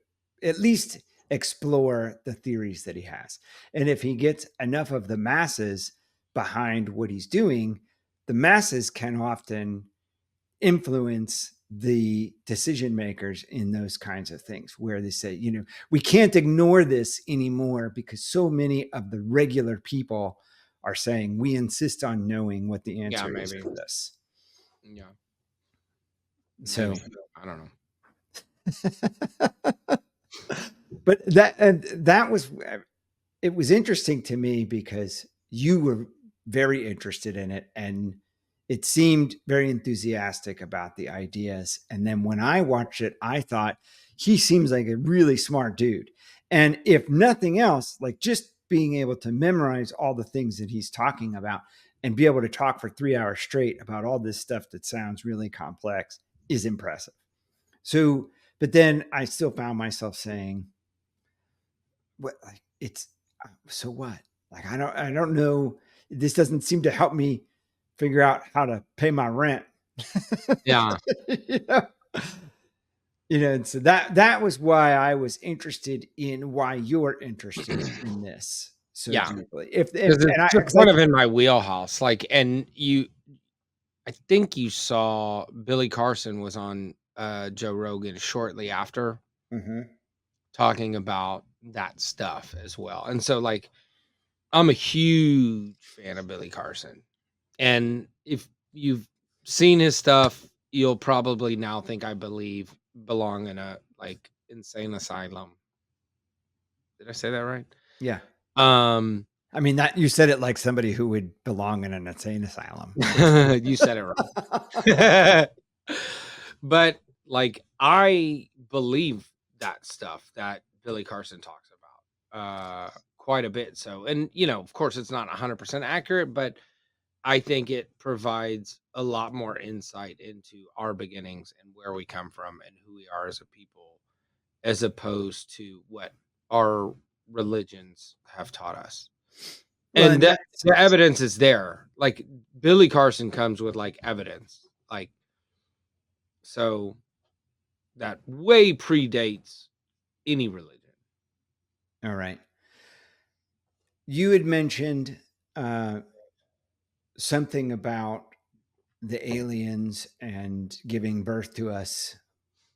at least explore the theories that he has. And if he gets enough of the masses behind what he's doing, the masses can often influence the decision makers in those kinds of things, where they say, we can't ignore this anymore because so many of the regular people are saying we insist on knowing what the answer is maybe. for this. Yeah. So Maybe. I don't know. but that was, it was interesting to me because you were very interested in it and it seemed very enthusiastic about the ideas. And then when I watched it, I thought he seems like a really smart dude. And if nothing else, like just being able to memorize all the things that he's talking about and be able to talk for 3 hours straight about all this stuff that sounds really complex is impressive. So, but then I still found myself saying, what, like, it's so what? Like, I don't know. This doesn't seem to help me figure out how to pay my rent. Yeah. you know? And so that was why I was interested in why you're interested in this so deeply. If Because and I, it's just 'cause kind of in my wheelhouse. Like, and I think you saw Billy Carson was on Joe Rogan shortly after Mhm. talking about that stuff as well. And so, like, I'm a huge fan of Billy Carson. And if you've seen his stuff, you'll probably now think I belong in a like insane asylum. Did I say that right? Yeah. Um I mean, that you said it like somebody who would belong in an insane asylum. you said it right. But like I believe that stuff that Billy Carson talks about quite a bit. So, and of course it's not 100% accurate, but I think it provides a lot more insight into our beginnings and where we come from and who we are as a people, as opposed to what our religions have taught us. Well, And and that that's the evidence is there. Like Billy Carson comes with like evidence, like so that way predates any religion. all right. You had mentioned something about the aliens and giving birth to us,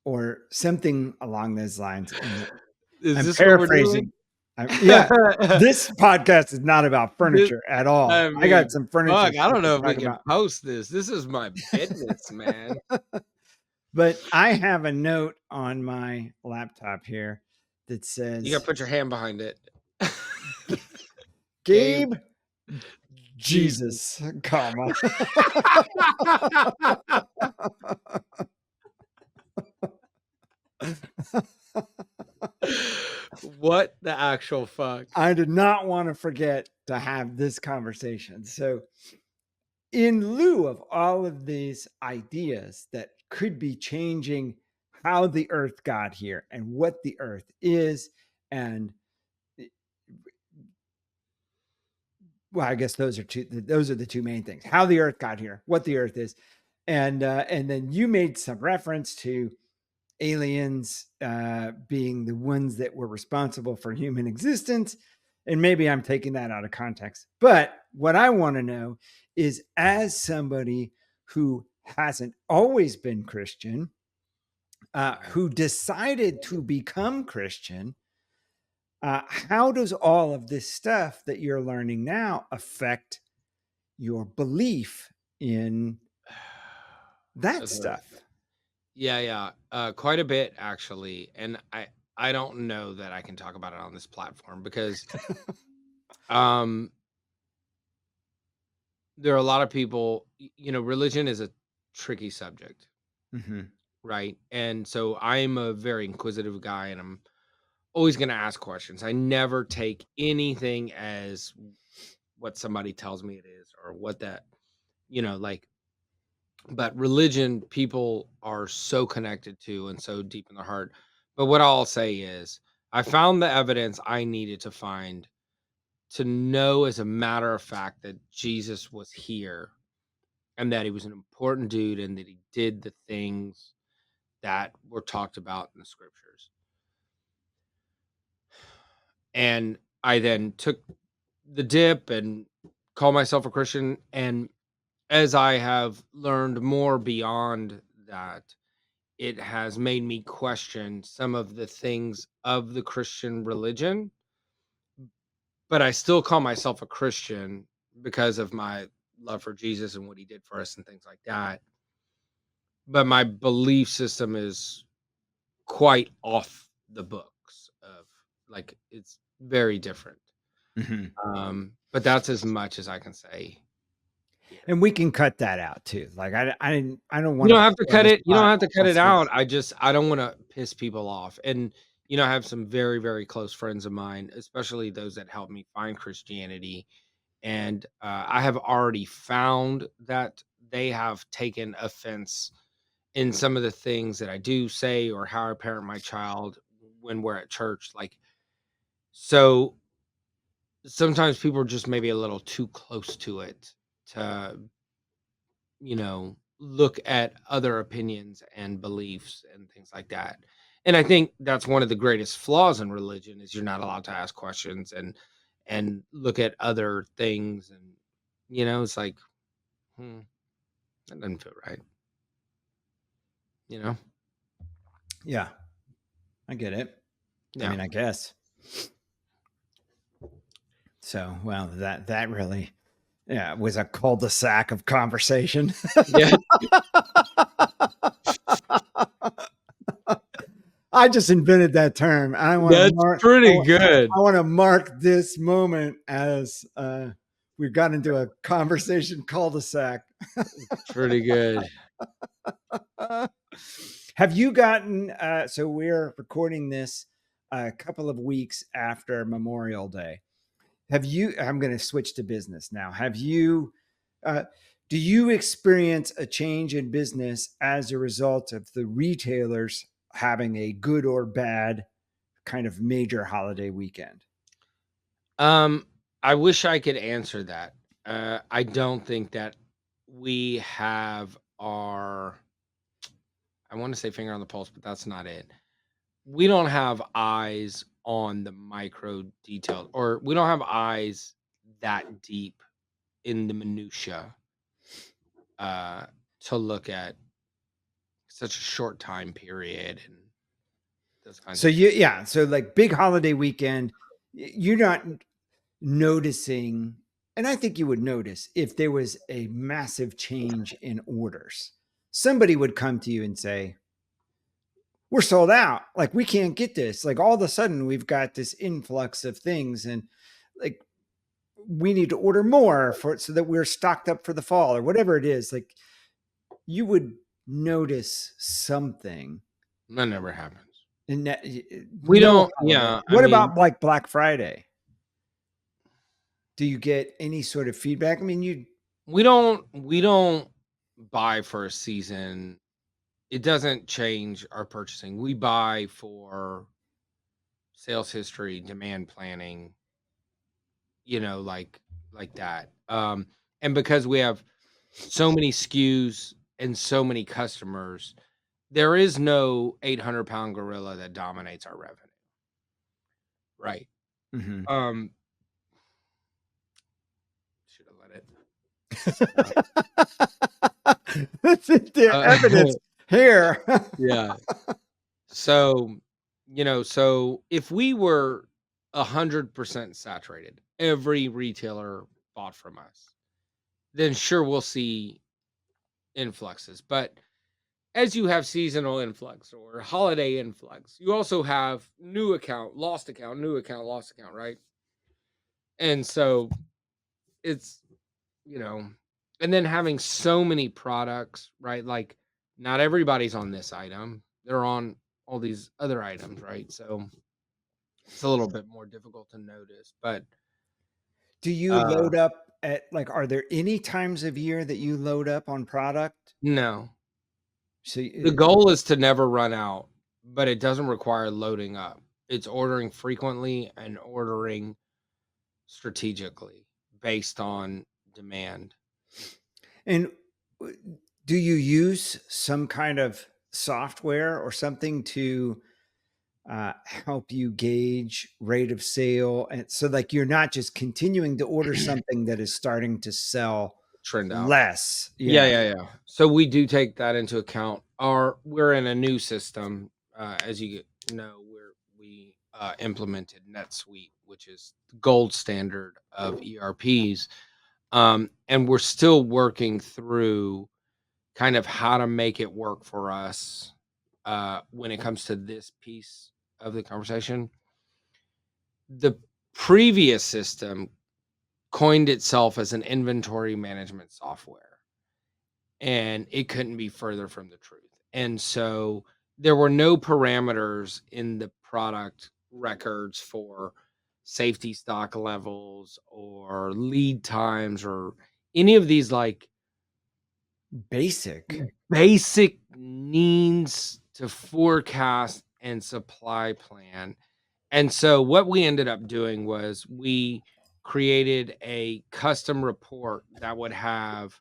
or something along those lines. And Is I'm this what we're doing? paraphrasing. Yeah, this podcast is not about This, furniture at all. I I got mean, some furniture fuck, I stuff don't to know if we talk can about, post this. This is my business, man. but I have a note on my laptop here that You says, gotta put your hand behind it. Gabe, Gabe, Jesus. Jesus, comma. What the actual fuck? I did not want to forget to have this conversation. So, in lieu of all of these ideas that could be changing how the earth got here and what the earth is, and well, I guess those are the two main things: how the earth got here, what the earth is, and then you made some reference to aliens being the ones that were responsible for human existence. And maybe I'm taking that out of context. But what I want to know is, as somebody who hasn't always been Christian, who decided to become Christian, how does all of this stuff that you're learning now affect your belief in that That's stuff? yeah, quite a bit actually, and I don't know that I can talk about it on this platform because um there are a lot of people, religion is a tricky subject, Mm-hmm. right? And so I'm a very inquisitive guy and I'm always going to ask questions. I never take anything as what somebody tells me it is or what that, like, but religion people are so connected to and so deep in their heart. But what I'll say is I found the evidence I needed to find to know as a matter of fact that Jesus was here and that he was an important dude and that he did the things that were talked about in the scriptures. And I then took the dip and called myself a Christian. And as I have learned more beyond that, it has made me question some of the things of the Christian religion, but I still call myself a Christian because of my love for Jesus and what he did for us and things like that. But my belief system is quite off the books of like it's very different. Mm-hmm. But that's as much as I can say here. And we can cut that out too. Like I don't You want to don't have to put cut a it. You don't spot have to on cut my it face. out. I don't want to piss people off. And I have some very, very close friends of mine, especially those that helped me find Christianity. And I have already found that they have taken offense in some of the things that I do say or how I parent my child when we're at church. Like, so sometimes people are just maybe a little too close to it to, look at other opinions and beliefs and things like that. And I think that's one of the greatest flaws in religion is you're not allowed to ask questions and look at other things and it's like that doesn't feel right, you know? Yeah, I get it. I Yeah. mean, I guess so. Well, that really, yeah, was a cul-de-sac of conversation. Yeah. I just invented that term. I want to That's mark. pretty good. I want to mark this moment as we've got into a conversation cul-de-sac. Pretty good. Have you gotten? So we're recording this a couple of weeks after Memorial Day. Have you? I'm going to switch to business now. Have you? Uh, do you experience a change in business as a result of the retailers having a good or bad kind of major holiday weekend? Um, I wish I could answer that. I don't think that we have our I want to say finger on the pulse, but that's not it. We don't have eyes on the micro detail, or we don't have eyes that deep in the minutia uh, to look at such a short time period and those kinds So of things. yeah, so like big holiday weekend, you're not noticing, and I think you would notice if there was a massive change in orders. Somebody would come to you and say, "We're sold out. Like we can't get this. Like all of a sudden we've got this influx of things, and like we need to order more for so that we're stocked up for the fall or whatever it is." Like you would notice something. That never happens. And that, We no don't. holiday. Yeah, I What mean, about like Black Friday? Do you get any sort of feedback? I mean, you we don't buy for a season. It doesn't change our purchasing. We buy for sales history, demand planning, like that. And because we have so many SKUs and so many customers, there is no 800-pound gorilla that dominates our revenue. Right. Mhm. Should have let it. That's the evidence here. Yeah. So, so if we were 100% saturated, every retailer bought from us, then sure, we'll see influxes. But as you have seasonal influx or holiday influx, you also have new account, lost account, new account, lost account, right? And so it's, you know, and then having so many products, right? Like not everybody's on this item. They're on all these other items, right? So it's a little bit more difficult to notice, but Do you load up at like, are there any times of year that you load up on product? no. So The goal is to never run out, but it doesn't require loading up. It's ordering frequently and ordering strategically based on demand. and do you use some kind of software or something to help you gauge rate of sale, and so like you're not just continuing to order something that is starting to sell Trend out. less? Yeah, Yeah. yeah, yeah. So we do take that into account. We're in a new system, as you know, where we implemented NetSuite, which is the gold standard of ERPs, and we're still working through kind of how to make it work for us when it comes to this piece of the conversation. The previous system coined itself as an inventory management software, and it couldn't be further from the truth. And so there were no parameters in the product records for safety stock levels or lead times or any of these like Basic. basic needs to forecast and supply plan. And so what we ended up doing was we created a custom report that would have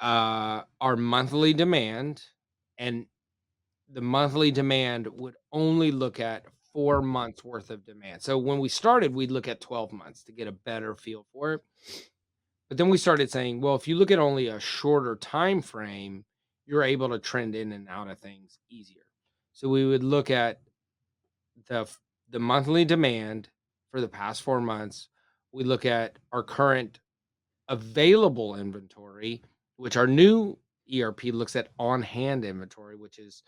our monthly demand, and the monthly demand would only look at 4 months worth of demand. So when we started, we'd look at 12 months to get a better feel for it. But then we started saying, well, if you look at only a shorter time frame, you're able to trend in and out of things easier. So we would look at the the monthly demand for the past 4 months. We look at our current available inventory, which our new ERP looks at on-hand inventory, which is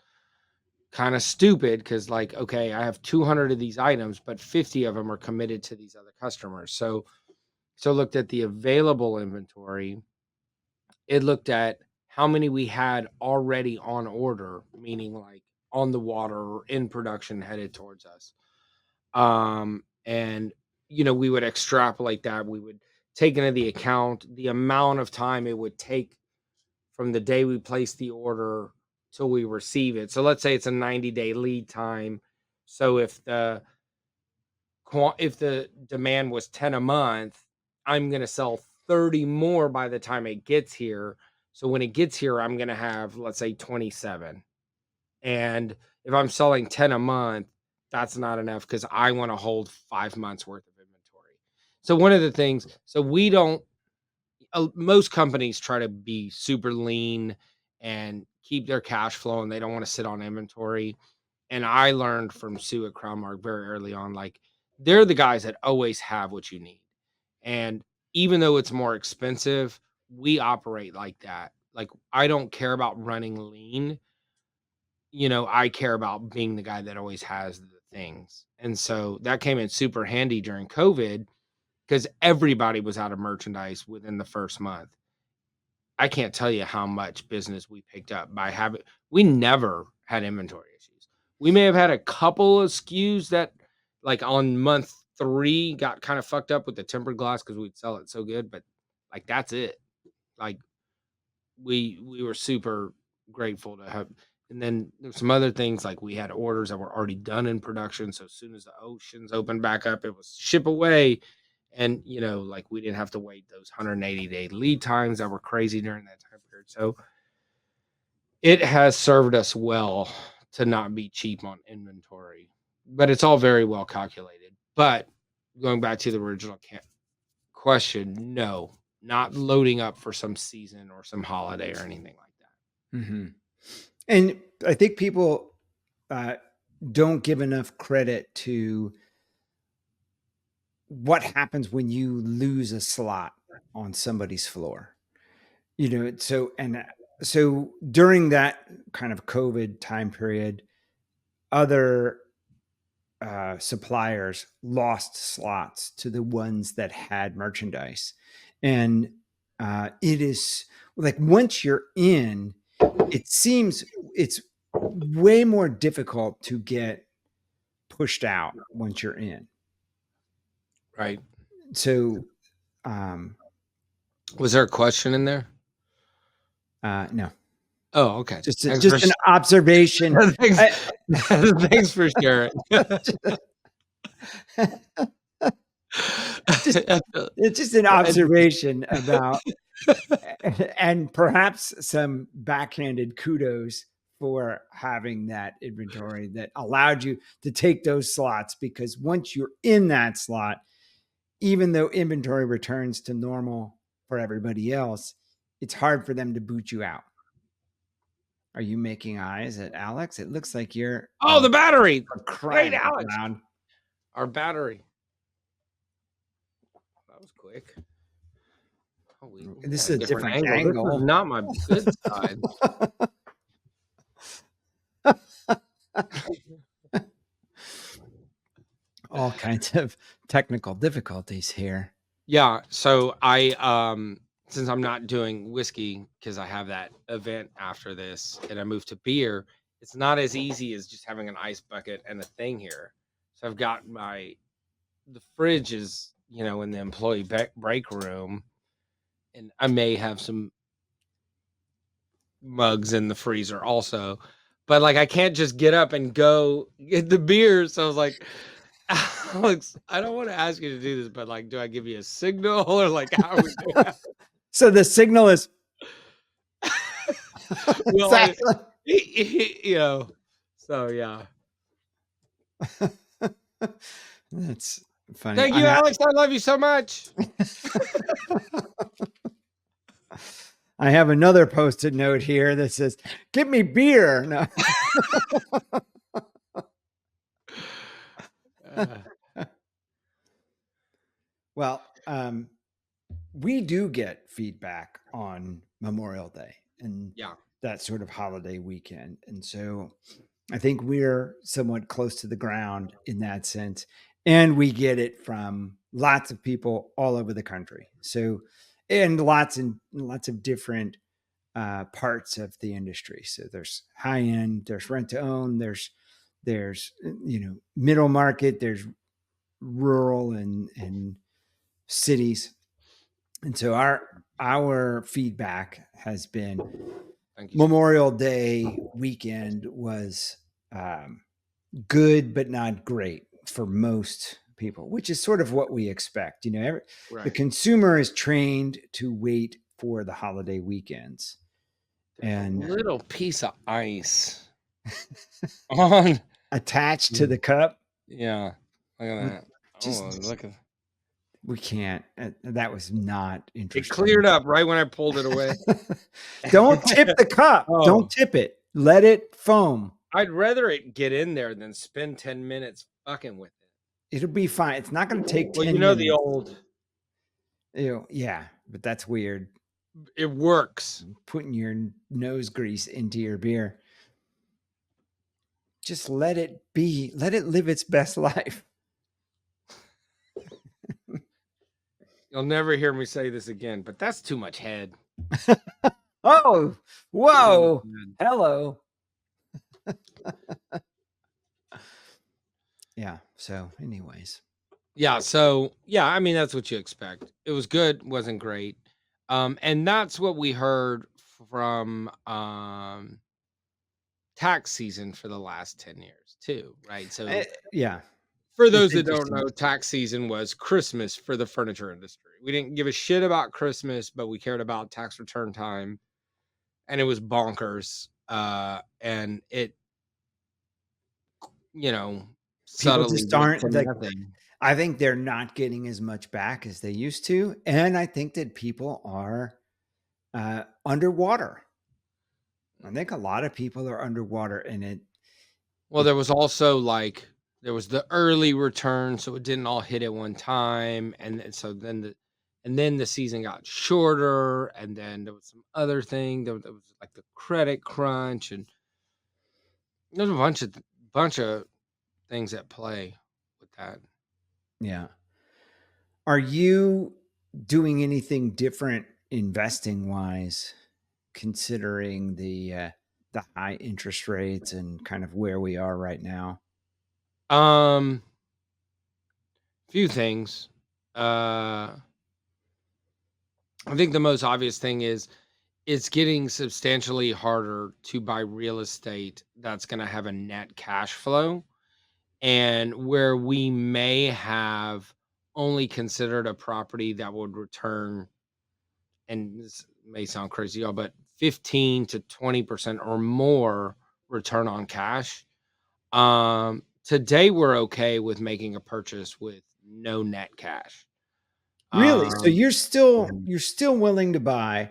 kind of stupid because like, okay, I have 200 of these items, but 50 of them are committed to these other customers. So looked at the available inventory. It looked at how many we had already on order, meaning like on the water or in production headed towards us. And we would extrapolate that. We would take into the account the amount of time it would take from the day we place the order till we receive it. So let's say it's a 90-day lead time. So if the demand was 10 a month, I'm going to sell 30 more by the time it gets here. So when it gets here, I'm going to have, let's say, 27. And if I'm selling 10 a month, that's not enough because I want to hold 5 months worth of inventory. So one of the things, so we don't, most companies try to be super lean and keep their cash flow, and they don't want to sit on inventory. And I learned from Sue at Crownmark very early on, like they're the guys that always have what you need. And even though it's more expensive, we operate like that. Like I don't care about running lean. I care about being the guy that always has the things. And so that came in super handy during COVID because everybody was out of merchandise within the first month. I can't tell you how much business we picked up by having, we never had inventory issues. We may have had a couple of SKUs that like on month 3 got kind of fucked up with the tempered glass because we'd sell it so good, but like that's it. Like we were super grateful to have. And then there's some other things like we had orders that were already done in production. So as soon as the oceans opened back up, it was ship away. And like we didn't have to wait those 180-day lead times that were crazy during that time period. So It has served us well to not be cheap on inventory, but it's all very well calculated. But going back to the original question, no, not loading up for some season or some holiday or anything like that. Mm-hmm. And I think people don't give enough credit to what happens when you lose a slot on somebody's floor. So during that kind of COVID time period, other suppliers lost slots to the ones that had merchandise. And it is like once you're in, it seems it's way more difficult to get pushed out once you're in. Right. So, Was there a question in there? no, Oh, okay. just Thanks just an observation. Thanks for sharing. It's just an observation about, and perhaps some backhanded kudos for having that inventory that allowed you to take those slots, because once you're in that slot, even though inventory returns to normal for everybody else, it's hard for them to boot you out. Are you making eyes at Alex? It looks like you're the battery. crying Great, out Alex. loud. Our battery. That was quick. Oh, This is a different angle. This is not my good side. All kinds of technical difficulties here. Yeah, so I since I'm not doing whiskey because I have that event after this and I moved to beer, it's not as easy as just having an ice bucket and a thing here. So I've got the fridge is, in the employee break room, and I may have some mugs in the freezer also. But like I can't just get up and go get the beer. So I was like, Alex, I don't want to ask you to do this, but like, do I give you a signal or like how are we doing that? So the signal is Well, so yeah. That's funny. Thank you, Alex. I love you so much. I have another post-it note here that says, "Give me beer." No. Well, we do get feedback on Memorial Day and that sort of holiday weekend. And so I think we're somewhat close to the ground in that sense. And we get it from lots of people all over the country. So, and lots of different parts of the industry. So there's high end, there's rent to own, there's middle market, there's rural and cities. And so our feedback has been Memorial Day weekend was good, but not great for most people, which is sort of what we expect. The consumer is trained to wait for the holiday weekends. And a little piece of ice attached to the cup. Yeah. Look at that. Look at. We can't. That was not interesting. It cleared up right when I pulled it away. Don't tip the cup. Oh. Don't tip it. Let it foam. I'd rather it get in there than spend 10 minutes fucking with it. It'll be fine. It's not going to take 10 minutes. The old. Yeah, but that's weird. It works. Putting your nose grease into your beer. Just let it be. Let it live its best life. You'll never hear me say this again, but that's too much head. Oh, whoa. Hello. Yeah. So anyways. Yeah. So yeah, I mean, that's what you expect. It was good. Wasn't great. And that's what we heard from, tax season for the last 10 years too. Right. So yeah. For those that don't know, tax season was Christmas for the furniture industry. We didn't give a shit about Christmas, but we cared about tax return time. And it was bonkers. and it, you know, People subtly just went to aren't like, nothing. I think they're not getting as much back as they used to. And I think that people are underwater. I think a lot of people are underwater, and Well, there was also like there was the early return, so it didn't all hit at one time, and then the season got shorter, and then there was some other thing. There was like the credit crunch, and there's a bunch of things at play with that. yeah. Are you doing anything different investing wise, considering the high interest rates and kind of where we are right now? Um, few things. Uh, I think the most obvious thing is it's getting substantially harder to buy real estate that's going to have a net cash flow, and where we may have only considered a property that would return, and this may sound crazy, y'all, but 15 to 20% or more return on cash. Today we're okay with making a purchase with no net cash. Really? So Um, mhm, you're still willing to buy.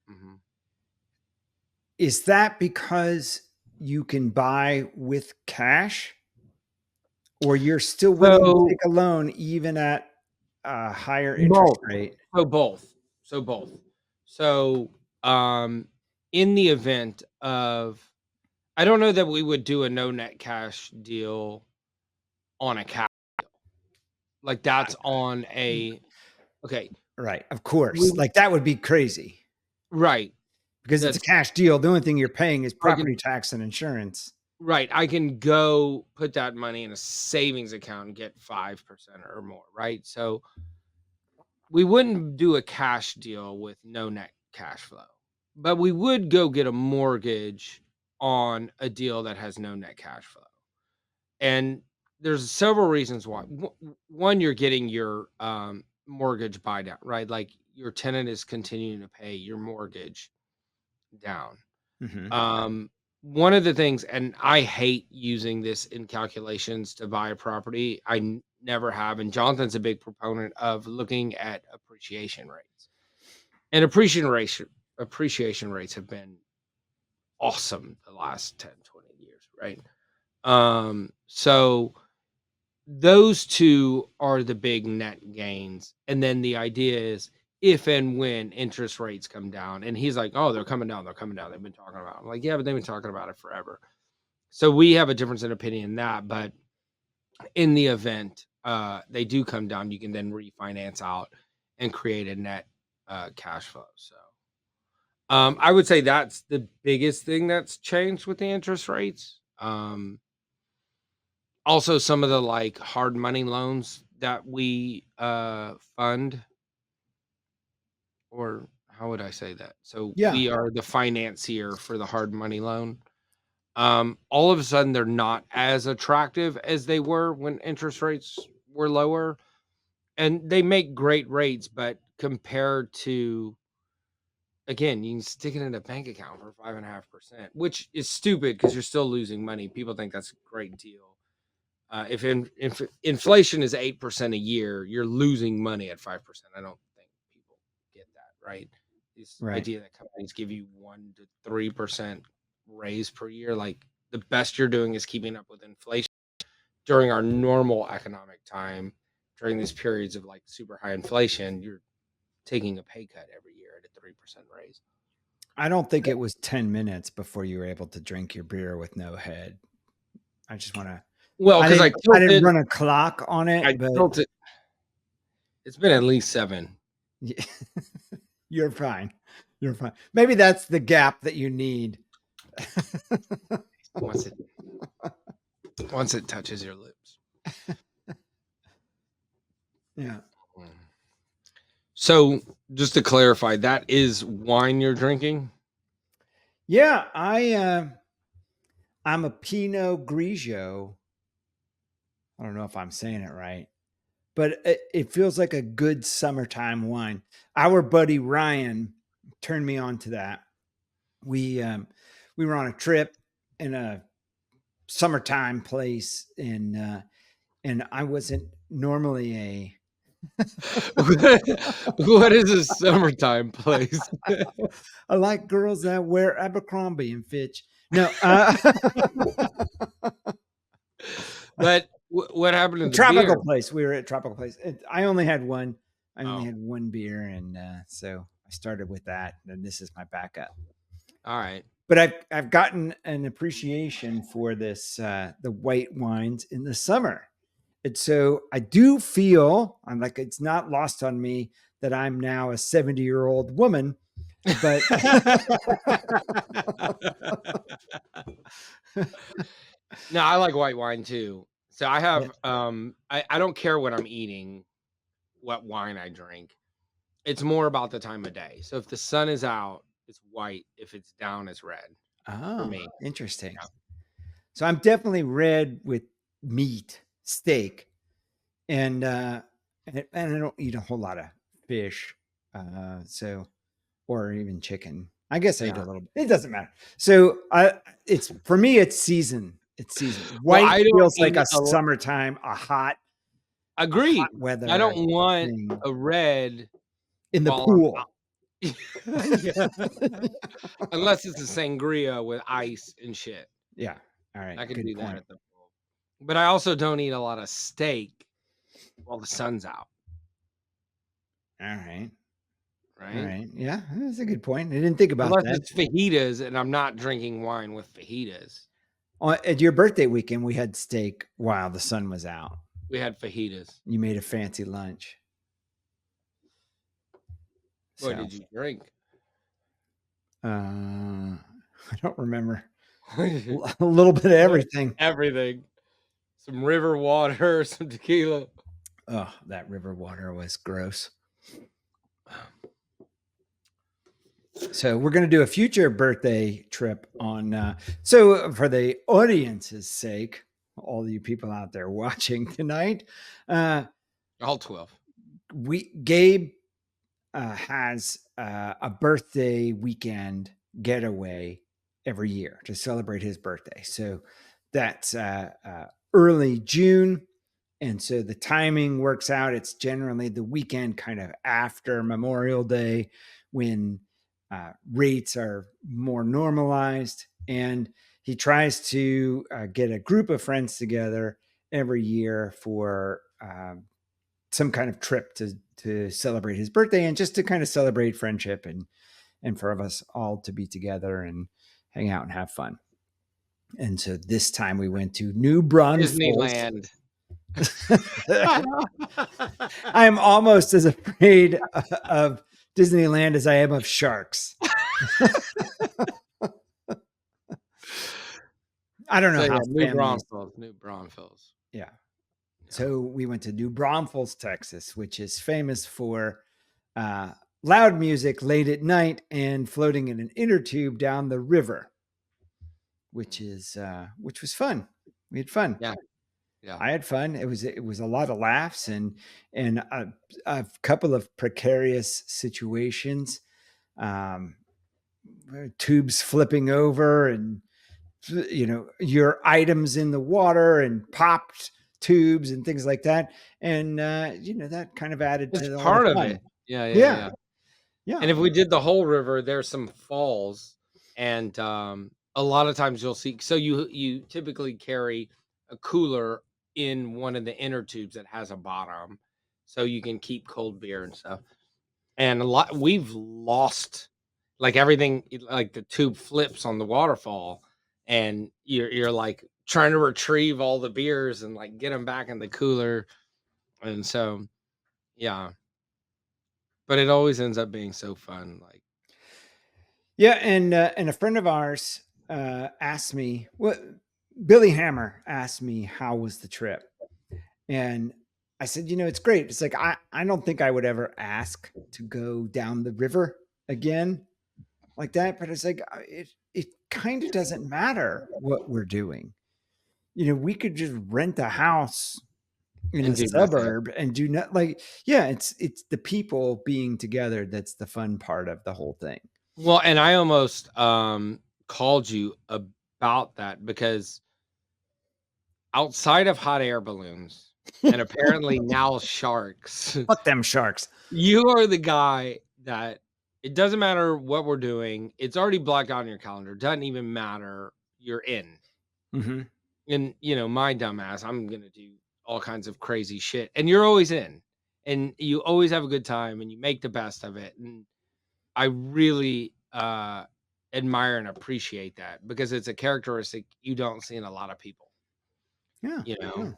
mhm. Is that because you can buy with cash, or you're still willing to So take a loan even at a higher interest both. rate? So both. So both. So um in the event of, I don't know that we would do a no net cash deal on a cash. Like that's on a, okay. Right, of We course. Like that would be crazy right. because it's a That's cash deal. The only thing you're paying is I property can tax and insurance. right. I can go put that money in a savings account and get 5% or more, right? So we wouldn't do a cash deal with no net cash flow, but we would go get a mortgage on a deal that has no net cash flow. And there's several reasons why. One, you're getting your mortgage buy down, right? Like your tenant is continuing to pay your mortgage down. Hmm. Um, One of the things, and I hate using this in calculations to buy a property. Never have. And Jonathan's a big proponent of looking at appreciation rates. And appreciation rates have been awesome the last 10, 20 years, right? So those two are the big net gains. And then the idea is if and when interest rates come down, and he's like, oh, they're coming down, they're coming down. They've been talking about it. I'm like, yeah, but they've been talking about it forever. So we have a difference in opinion in that. But in the event they do come down, you can then refinance out and create a net cash flow. So I would say that's the biggest thing that's changed with the interest rates. Also, some of the like hard money loans that we fund, or how would I say that? So Yeah. we are the financier for the hard money loan. All of a sudden, they're not as attractive as they were when interest rates were lower, and they make great rates, but compared to, again, you can stick it in a bank account for 5.5%, which is stupid because you're still losing money. People think that's a great deal. If inflation is 8% a year, you're losing money at 5%. I don't think people get that, right? This Right. idea that companies give you 1 to 3% raise per year, like the best you're doing is keeping up with inflation during our normal economic time. During these periods of like super high inflation, you're taking a pay cut every year at a 3% raise. I don't think it was 10 minutes before you were able to drink your beer with no head. I just want to, Well, because I didn't run a clock on it, I but tilted. It's been at least 7. yeah, you're fine. You're fine. Maybe that's the gap that you need. Once it once it touches your lips. Yeah. Mm. So, just to clarify, that is wine you're drinking? Yeah, I'm a Pinot Grigio. I don't know if I'm saying it right, but it feels like a good summertime wine. Our buddy Ryan turned me on to that. We we were on a trip in a summertime place, and I wasn't normally a What is a summertime place? I like girls that wear Abercrombie and Fitch. No, But what happened to the tropical beer? place. We were at tropical place. I only had one. I only Oh, had one beer, and so I started with that. And this is my backup. all right. But I've gotten an appreciation for this the white wines in the summer, and so I do feel I'm like it's not lost on me that I'm now a 70-year-old woman, but No, I like white wine too. So I yeah. have I don't care what I'm eating, what wine I drink. It's more about the time of day. So if the sun is out, it's white. If it's down, it's red for Oh, me. interesting. Yeah. So I'm definitely red with meat, steak, and and I don't eat a whole lot of fish, so or even chicken. I guess I eat a Yeah. little bit. It doesn't matter. So it's for me, it's season. It's season. Well, White I don't feels like eat a summertime, a hot agreed. I weather don't want thing a red in the while I'm out. pool. Yeah. Unless it's a sangria with ice and shit. Yeah. All right. I can Good do that point. at the pool. But I also don't eat a lot of steak while the sun's out, All right. All right? right. Yeah, that's a good point. I didn't think about Unless that. it's fajitas and I'm not drinking wine with fajitas. At your birthday weekend, we had steak while the sun was out. We had fajitas. You made a fancy lunch. What So did you drink? I don't remember. A little bit of everything. Everything. Some river water, some tequila. Oh, that river water was gross. So we're going to do a future birthday trip on. So for the audience's sake, all you people out there watching tonight, All 12. Gabe has a birthday weekend getaway every year to celebrate his birthday. So that's early June. And so the timing works out. It's generally the weekend kind of after Memorial Day when rates are more normalized. And he tries to get a group of friends together every year for some kind of trip to celebrate his birthday and just to kind of celebrate friendship and for us all to be together and hang out and have fun. And so this time we went to New Braunfels. Disneyland. I am almost as afraid of Disneyland as I am of sharks. I don't know So, how New families. Braunfels. New Braunfels. Yeah. So we went to New Braunfels, Texas, which is famous for loud music late at night and floating in an inner tube down the river, which was fun. We had fun. Yeah. Yeah. I had fun. It was a lot of laughs and a couple of precarious situations, um, tubes flipping over and your items in the water and popped tubes and things like that. And that kind of added It's to all part the of fun. it. Yeah, yeah, Yeah, yeah. yeah. And if we did the whole river, there's some falls, and a lot of times you'll see. So you typically carry a cooler in one of the inner tubes that has a bottom, so you can keep cold beer and stuff. And a lot we've lost like everything, like the tube flips on the waterfall, and you're like trying to retrieve all the beers and like get them back in the cooler, and so yeah. But it always ends up being so fun, like. Yeah, and a friend of ours asked me, "What?" Billy Hammer asked me, "How was the trip?" And I said, "It's great." It's like I don't think I would ever ask to go down the river again like that, but it's like it kind of doesn't matter what we're doing. We could just rent a house in a And do nothing. suburb and do not like yeah, it's the people being together that's the fun part of the whole thing. Well, and I almost called you about that because outside of hot air balloons and apparently now sharks, Fuck them sharks. you are the guy that it doesn't matter what we're doing. It's already blocked out on your calendar. Doesn't even matter. You're in. Mm-hmm. And, my dumbass, I'm going to do all kinds of crazy shit. And you're always in. And you always have a good time and you make the best of it. And I really admire and appreciate that because it's a characteristic you don't see in a lot of people, Yeah. you know? Yeah.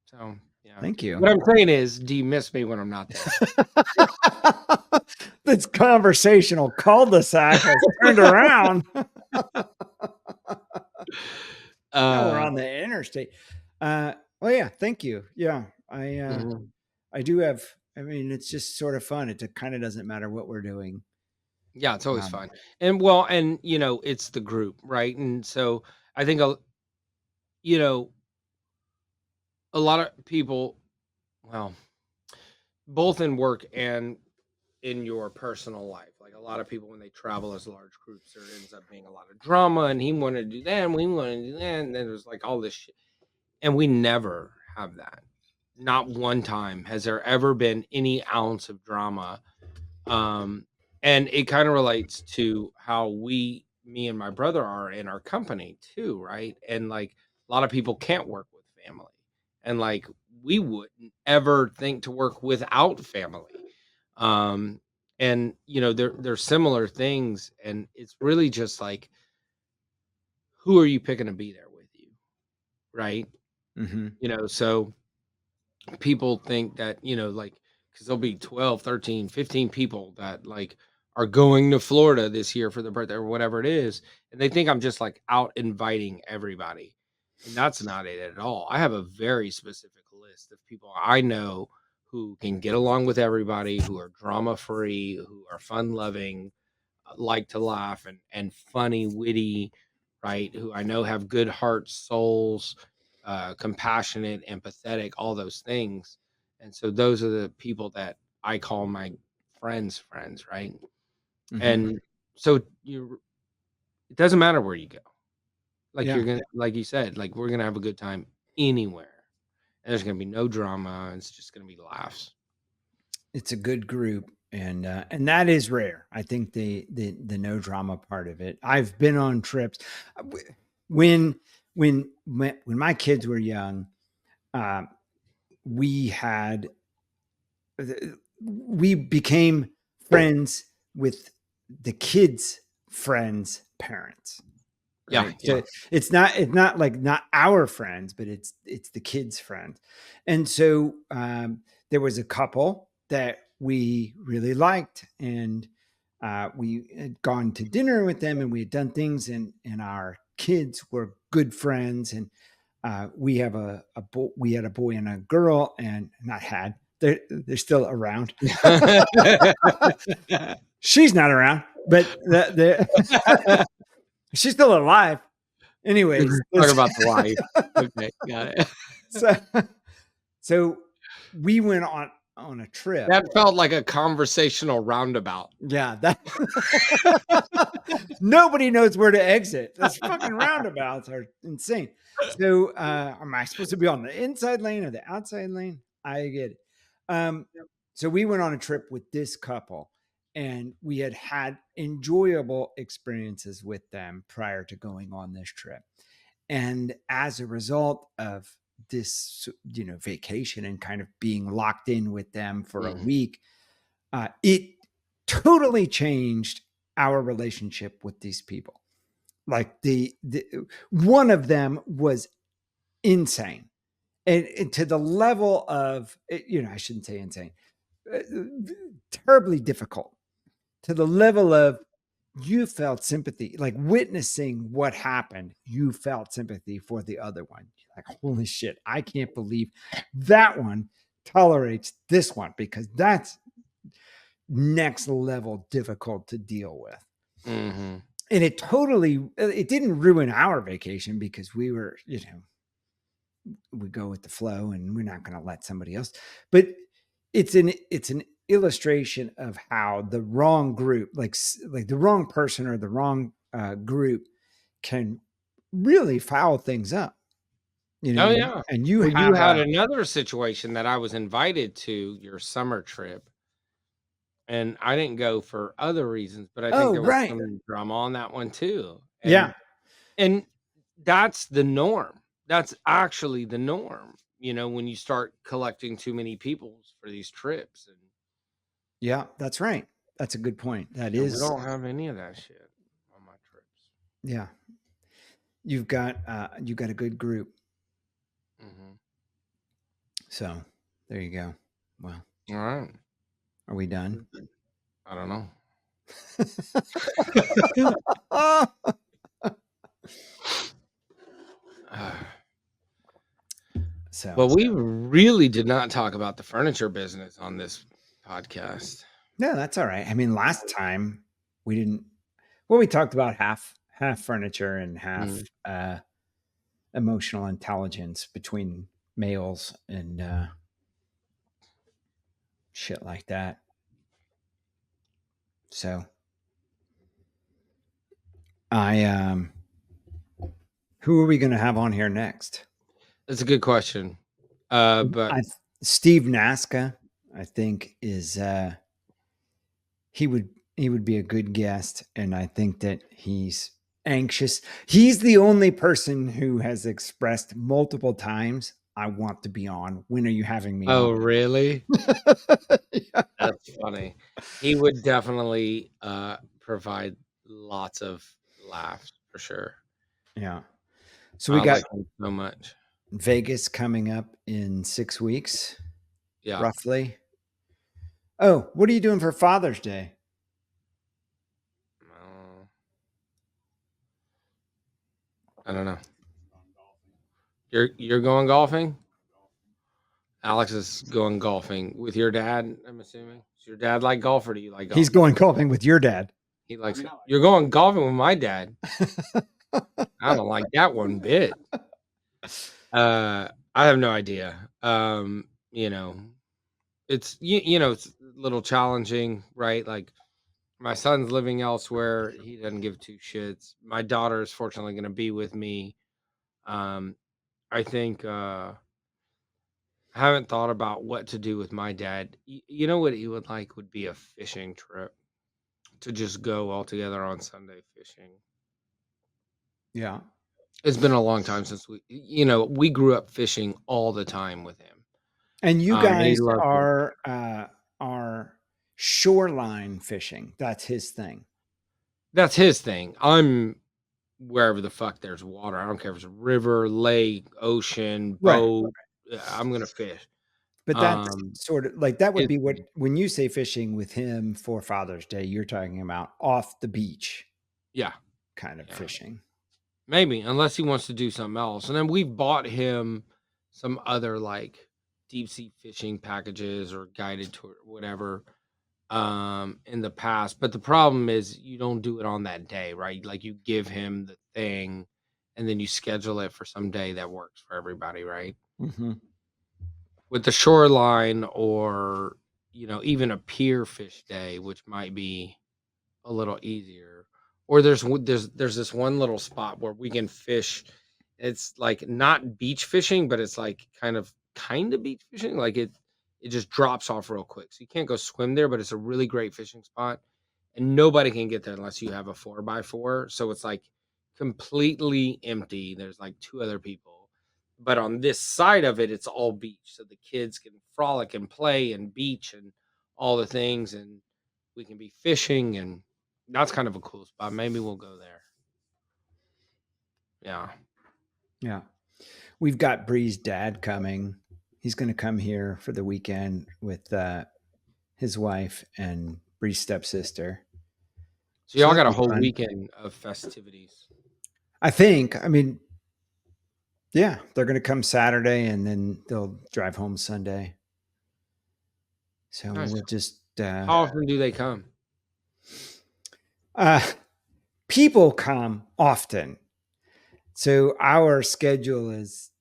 So, Thank you. What I'm saying is, do you miss me when I'm not there? This conversational cul-de-sac has turned around. Now we're on the interstate. Well, yeah, thank you. Yeah, Mhm. I do have. I mean, it's just sort of fun. It kind of doesn't matter what we're doing. Yeah, it's always Um, fun. And it's the group, right? And so I think you know, a lot of people, well, both in work and in your personal life, like a lot of people when they travel as large groups, there ends up being a lot of drama. And he wanted to do that, and we wanted to do that, and then there's like all this shit, and we never have that. Not one time has there ever been any ounce of drama. And it kind of relates to how me and my brother are in our company too, right? And like a lot of people can't work with family, and like we wouldn't ever think to work without family. Um, and they're similar things, and it's really just like, who are you picking to be there with you, right? mhm. So people think that, like, because there'll be 12, 13, 15 people that like are going to Florida this year for their birthday or whatever it is. And they think I'm just like out inviting everybody. And that's not it at all. I have a very specific list of people I know who can get along with everybody, who are drama free, who are fun loving, like to laugh and funny, witty, right? Who I know have good hearts, souls, compassionate, empathetic, all those things. And so those are the people that I call my friends, right? Mhm. And so it doesn't matter where you go. Like Yeah, you're gonna, like you said, like we're gonna have a good time anywhere, and there's gonna be no drama. It's just gonna be laughs. it's a good group, and that is rare. I think the no drama part of it. I've been on trips when when my kids were young. Uh, we had we became friends with the kids' friends' parents, Yeah, right? yeah. So it's not like not our friends, but it's the kids' friends. And so there was a couple that we really liked, and we had gone to dinner with them, and we had done things, and our kids were good friends, and we have we had a boy and a girl, and not had. They're still around. She's not around, but she's still alive. Anyways, Talk about the life. Okay, got it. so so we went on a trip. That felt like a conversational roundabout. Yeah, that nobody knows where to exit. Those fucking roundabouts are insane. So, am I supposed to be on the inside lane or the outside lane? I get it. Um, so we went on a trip with this couple, and we had enjoyable experiences with them prior to going on this trip. And as a result of this, vacation and kind of being locked in with them for a Mhm. week, it totally changed our relationship with these people. Like the one of them was insane, and to the level of, I shouldn't say insane, uh, terribly difficult, to the level of you felt sympathy, like witnessing what happened. You felt sympathy for the other one. You're like, holy shit, I can't believe that one tolerates this one, because that's next level difficult to deal with. Mhm. And it didn't ruin our vacation, because we were, we go with the flow, and we're not going to let somebody else. But it's an illustration of how the wrong group, like the wrong person or the wrong group, can really foul things up, Oh yeah. and you Well, you have had a another situation that I was invited to your summer trip, and I didn't go for other reasons, but I think oh, there was right. some drama on that one too. Yeah. And that's the norm. That's actually the norm, when you start collecting too many people for these trips, Yeah, that's right. That's a good point. That and we is, don't have any of that shit on my trips. yeah. You've got a good group. Mhm. So there you go. Well, All right. are we done? I don't know. So Well, we really did not talk about the furniture business on this podcast. no, that's all right. I mean, last time we didn't. Well, we talked about half furniture and half Mhm. emotional intelligence between males and shit like that. So I who are we going to have on here next? That's a good question. But I Steve Nasca, I think is he would be a good guest, and I think that he's anxious. He's the only person who has expressed multiple times, "I want to be on. When are you having me oh, on?" really? Yeah. That's funny. He would definitely provide lots of laughs for sure. Yeah. So we I got like him so much. Vegas coming up in 6 weeks, Yeah. roughly. Oh, what are you doing for Father's Day? Uh, I don't know. You're going golfing? Alex is going golfing with your dad, I'm assuming. Does your dad like golf, or do you like He's golf? going golfing with your dad. He likes mean, it. I like You're going golfing with my dad. I don't like that one bit. I have no idea. It's it's a little challenging, right? Like my son's living elsewhere. He doesn't give two shits. My daughter is fortunately going to be with me. Um, I think I haven't thought about what to do with my dad. You know what he would like would be a fishing trip to just go all together on Sunday fishing. Yeah. It's been a long time since we grew up fishing all the time with him. And you And he guys loves it. are shoreline fishing. That's his thing. That's his thing. I'm wherever the fuck there's water. I don't care if it's a river, lake, ocean, Right. boat. I'm gonna fish. But that's Um, sort of like that would it's be what when you say fishing with him for Father's Day, you're talking about off the beach yeah, kind of yeah. fishing. Maybe unless he wants to do something else. And then we've bought him some other like deep sea fishing packages or guided tour, whatever, in the past. But the problem is you don't do it on that day, right? Like you give him the thing and then you schedule it for some day that works for everybody, right? Mm-hmm. With the shoreline or even a pier fish day, which might be a little easier. Or there's this one little spot where we can fish. It's like not beach fishing, but it's like kind of beach fishing. Like it just drops off real quick. So you can't go swim there, but it's a really great fishing spot. And nobody can get there unless you have a 4x4. So it's like completely empty. There's like two other people. But on this side of it, it's all beach. So the kids can frolic and play and beach and all the things. And we can be fishing, and that's kind of a cool spot. Maybe we'll go there. Yeah. Yeah. We've got Bree's dad coming. He's going to come here for the weekend with his wife and Bree's stepsister. So So y'all that'll got a be whole fun. weekend of festivities. I mean, yeah, they're going to come Saturday and then they'll drive home Sunday. So Nice. we'll just How often do they come? uh people come often. So our schedule is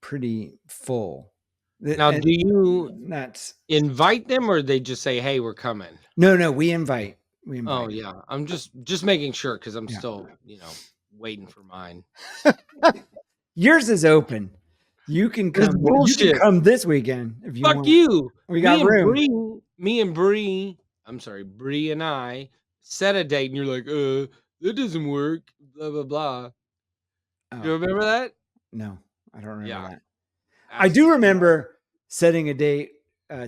pretty full. Now, And do you that's invite them, or they just say, "Hey, we're coming"? no, we invite. We Oh invite yeah, I'm just making sure because I'm Yeah. still waiting for mine. Yours is open. You can It's come. You can bullshit. come this weekend if you Fuck want. you. We got room. I'm sorry, Bree and I set a date, and you're like, that doesn't work. Blah blah blah. Do you Oh remember that? no, I don't remember Yeah, that. I asked do if you. remember setting a date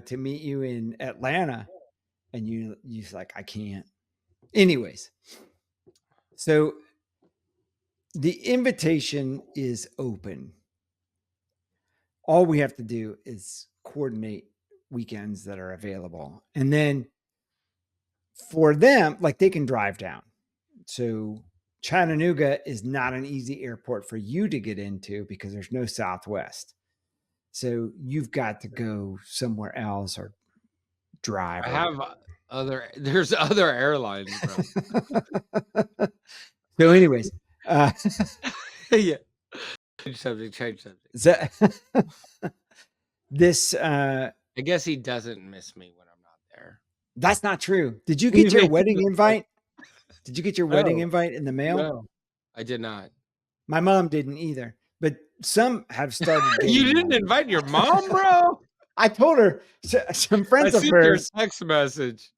to meet you in Atlanta, and you're like, I can't. Anyways, so the invitation is open. All we have to do is coordinate weekends that are available, and then for them, like they can drive down. So Chattanooga is not an easy airport for you to get into because there's no Southwest. So you've got to go somewhere else or drive I or have there's other airlines, bro. so anyways, Yeah. Change subject. so, this I guess he doesn't miss me when I'm not there. that's not true. Did you He get your makes wedding it invite? Did you get your wedding no, invite in the mail? no, I did not. My mom didn't either, but some have started You getting didn't them. invite your mom, bro? I told her some I friends of sent you a hers text message.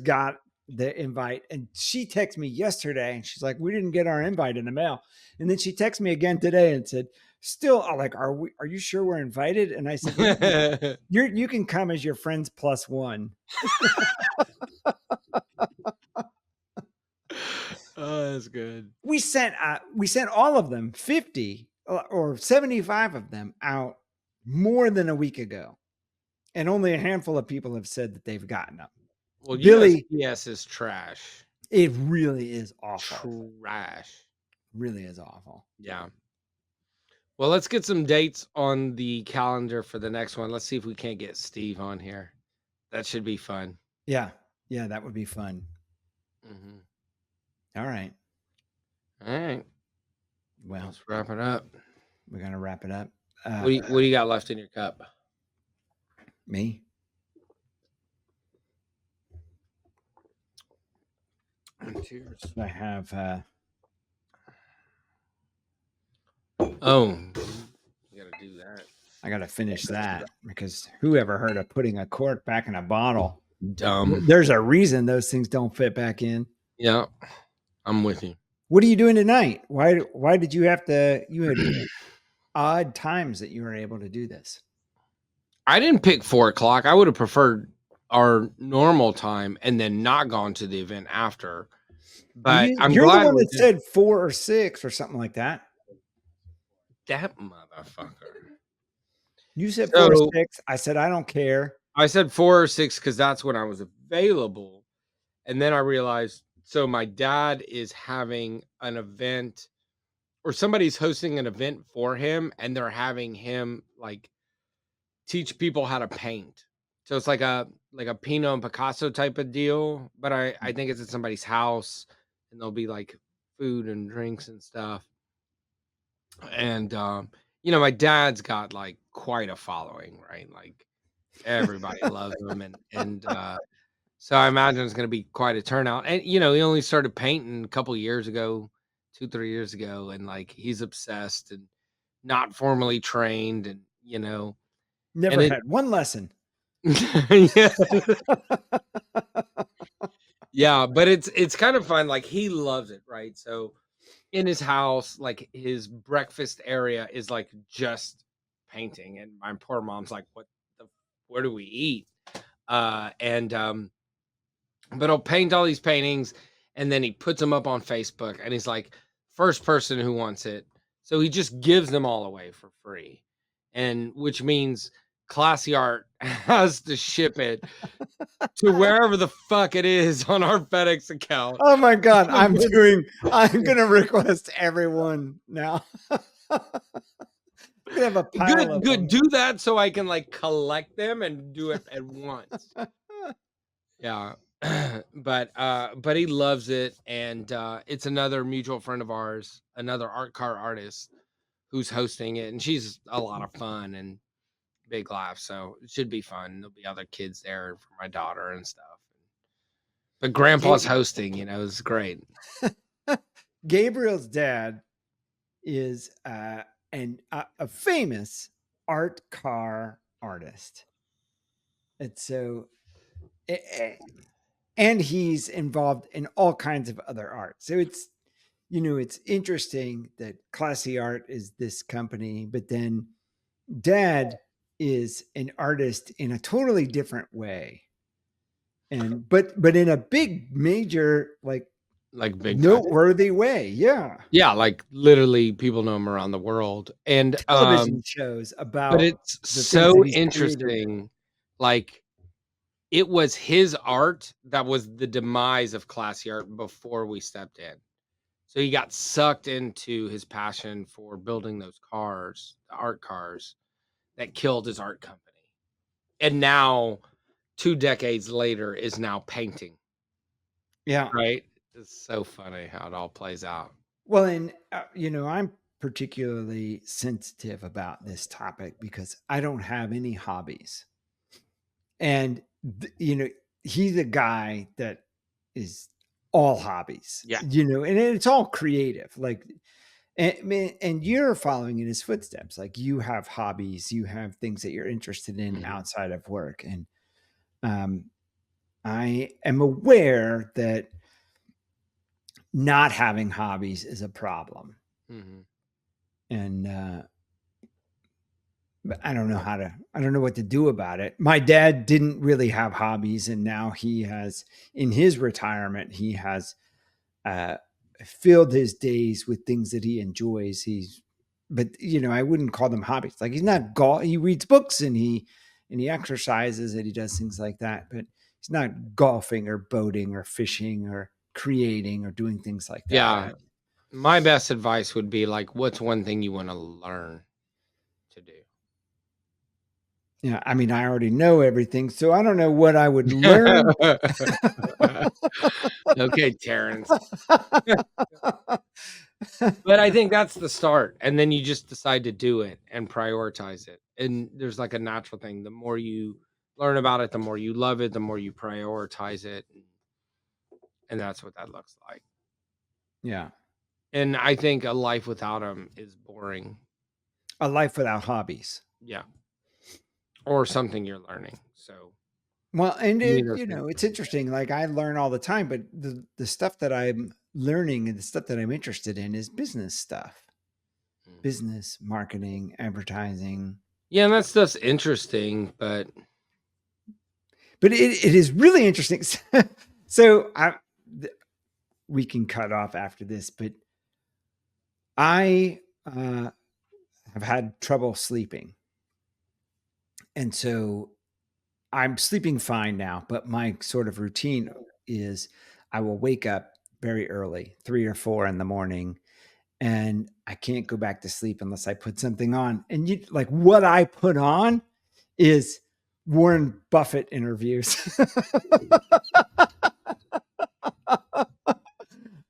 got the invite, and she texted me yesterday and she's like, we didn't get our invite in the mail. And then she texted me again today and said, still, like, are you sure we're invited? And I said, you can come as your friends plus one. Oh, that's good. We sent all of them 50 or 75 of them out more than a week ago, and only a handful of people have said that they've gotten them. Well, Billy, USPS is trash. it really is awful. Trash. Really is awful. Yeah. Well, let's get some dates on the calendar for the next one. Let's see if we can't get Steve on here. That should be fun. Yeah, that would be fun. Mm-hmm. All right. All right. Well, let's wrap it up. We're gonna wrap it up. What do you got left in your cup? Me? Cheers. I have. Oh, you gotta do that. I gotta finish that because who ever heard of putting a cork back in a bottle? Dumb. There's a reason those things don't fit back in. Yeah, I'm with you. What are you doing tonight? Why did you have to? You had odd times that you were able to do this. I didn't pick 4:00. I would have preferred our normal time and then not gone to the event after. But I'm You're the glad one we that did. said 4 or 6 or something like that. That motherfucker. You said 4 or 6. I said I don't care. I said 4 or 6 because that's when I was available. And then I realized, so my dad is having an event or somebody's hosting an event for him and they're having him like teach people how to paint. So it's like a Pinot and Picasso type of deal, but I think it's at somebody's house and there'll be like food and drinks and stuff. And my dad's got like quite a following, right? Like everybody loves him and so I imagine it's going to be quite a turnout. And he only started painting a couple years ago, 2-3 years ago, and like he's obsessed and not formally trained and Never had one lesson. yeah. Yeah, but it's kind of fun. Like he loves it, right? So in his house, like his breakfast area is like just painting, and my poor mom's like, where do we eat? But he'll paint all these paintings and then he puts them up on Facebook and he's like, first person who wants it. So he just gives them all away for free. And which means Classy Art has to ship it to wherever the fuck it is on our FedEx account. Oh my God. I'm going to request everyone now. We have a pile of them. Do that so I can like collect them and do it at once. Yeah. But he loves it, and it's another mutual friend of ours, another art car artist who's hosting it, and she's a lot of fun and big laugh, so it should be fun. There'll be other kids there for my daughter and stuff. But grandpa's Ga- hosting, it's great. Gabriel's dad is a famous art car artist. And so, and he's involved in all kinds of other art. So it's interesting that Classy Art is this company, but then dad is an artist in a totally different way. And but in a big major Like big time. noteworthy way. Yeah. Yeah, like literally people know him around the world. And Television shows but about it's the things that so he's created. interesting. Like it was his art that was the demise of Classy Art before we stepped in. So he got sucked into his passion for building those cars, the art cars, that killed his art company. And now 2 decades later is now painting, Yeah. right? It's so funny how it all plays out. Well, and I'm particularly sensitive about this topic because I don't have any hobbies. And he's a guy that is all hobbies. Yeah. And it's all creative. And you're following in his footsteps. Like you have hobbies, you have things that you're interested in Mhm. outside of work. And I am aware that not having hobbies is a problem. Mhm. And but I don't know what to do about it. My dad didn't really have hobbies, and now he has, in his retirement, he has uh, filled his days with things that he enjoys. But I wouldn't call them hobbies. Like he's not golf. He reads books and he exercises and he does things like that. But he's not golfing or boating or fishing or creating or doing things like Yeah. that. My best advice would be like, what's one thing you want to learn to do? Yeah, I mean, I already know everything, so I don't know what I would learn. Okay, Terrance. But I think that's the start. And then you just decide to do it and prioritize it. And there's like a natural thing. The more you learn about it, the more you love it, the more you prioritize it. And that's what that looks like. Yeah. And I think a life without them is boring. A life without hobbies. Yeah. Or something you're learning. So, Well, and to me, those things it's are- interesting. Like I learn all the time, but the stuff that I'm learning and the stuff that I'm interested in is business stuff. Mm. Business, marketing, advertising. Yeah, and that stuff's interesting, but it is really interesting. So we can cut off after this, but I have had trouble sleeping. And so I'm sleeping fine now, but my sort of routine is I will wake up very early, 3 or 4 in the morning, and I can't go back to sleep unless I put something on. And like what I put on is Warren Buffett interviews.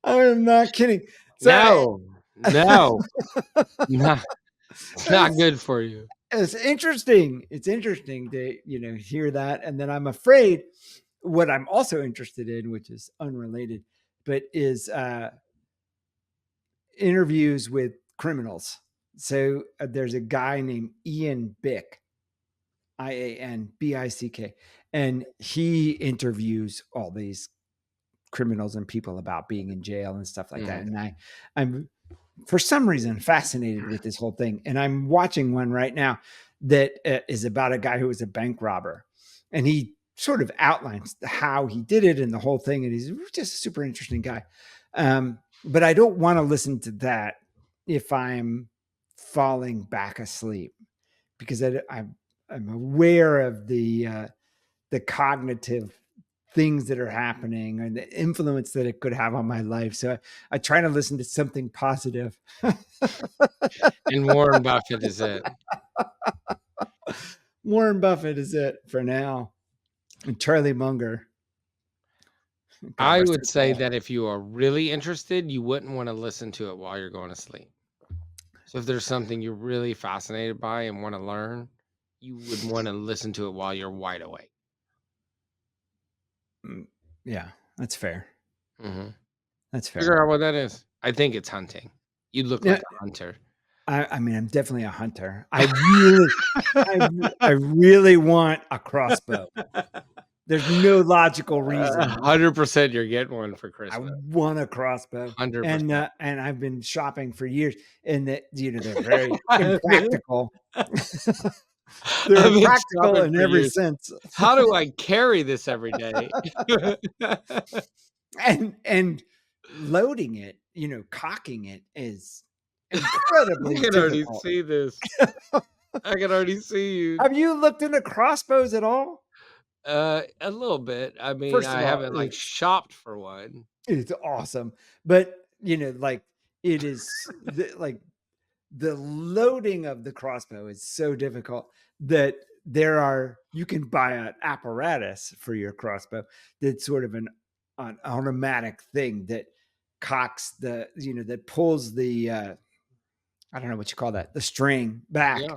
I am not kidding. So no, not, it's not good for you. it's interesting. It's interesting to, hear that. And then I'm afraid what I'm also interested in, which is unrelated, but is interviews with criminals. So there's a guy named Ian Bick, IANBICK, and he interviews all these criminals and people about being in jail and stuff like that. And I'm for some reason fascinated with this whole thing. And I'm watching one right now that is about a guy who was a bank robber, and he sort of outlines how he did it and the whole thing. And he's just a super interesting guy. But I don't want to listen to that if I'm falling back asleep, because I'm aware of the cognitive things that are happening and the influence that it could have on my life. So I try to listen to something positive. And Warren Buffett is it. Warren Buffett is it for now. And Charlie Munger. God I rest would his say soul. that if you are really interested, you wouldn't want to listen to it while you're going to sleep. So if there's something you're really fascinated by and want to learn, you would want to listen to it while you're wide awake. Yeah. That's fair. Mhm. That's Figure fair. out what that is. I think it's hunting. You look Yeah, like a hunter. I mean, I'm definitely a hunter. I really want a crossbow. There's no logical reason. 100% you're getting one for I Christmas. want a crossbow, 100%. and I've been shopping for years, and that they're very impractical. They're I've been impractical shopping in for every years. sense, How do I carry this every day? and loading it, cocking it is incredibly I can already difficult. see this. I can already see you. Have you looked into crossbows at all? A little bit. I mean, First of I all, haven't like shopped for one. it's awesome, but like it is like the loading of the crossbow is so difficult that you can buy an apparatus for your crossbow that's sort of an automatic thing that cocks that pulls the I don't know what you call that, the string back. Yeah.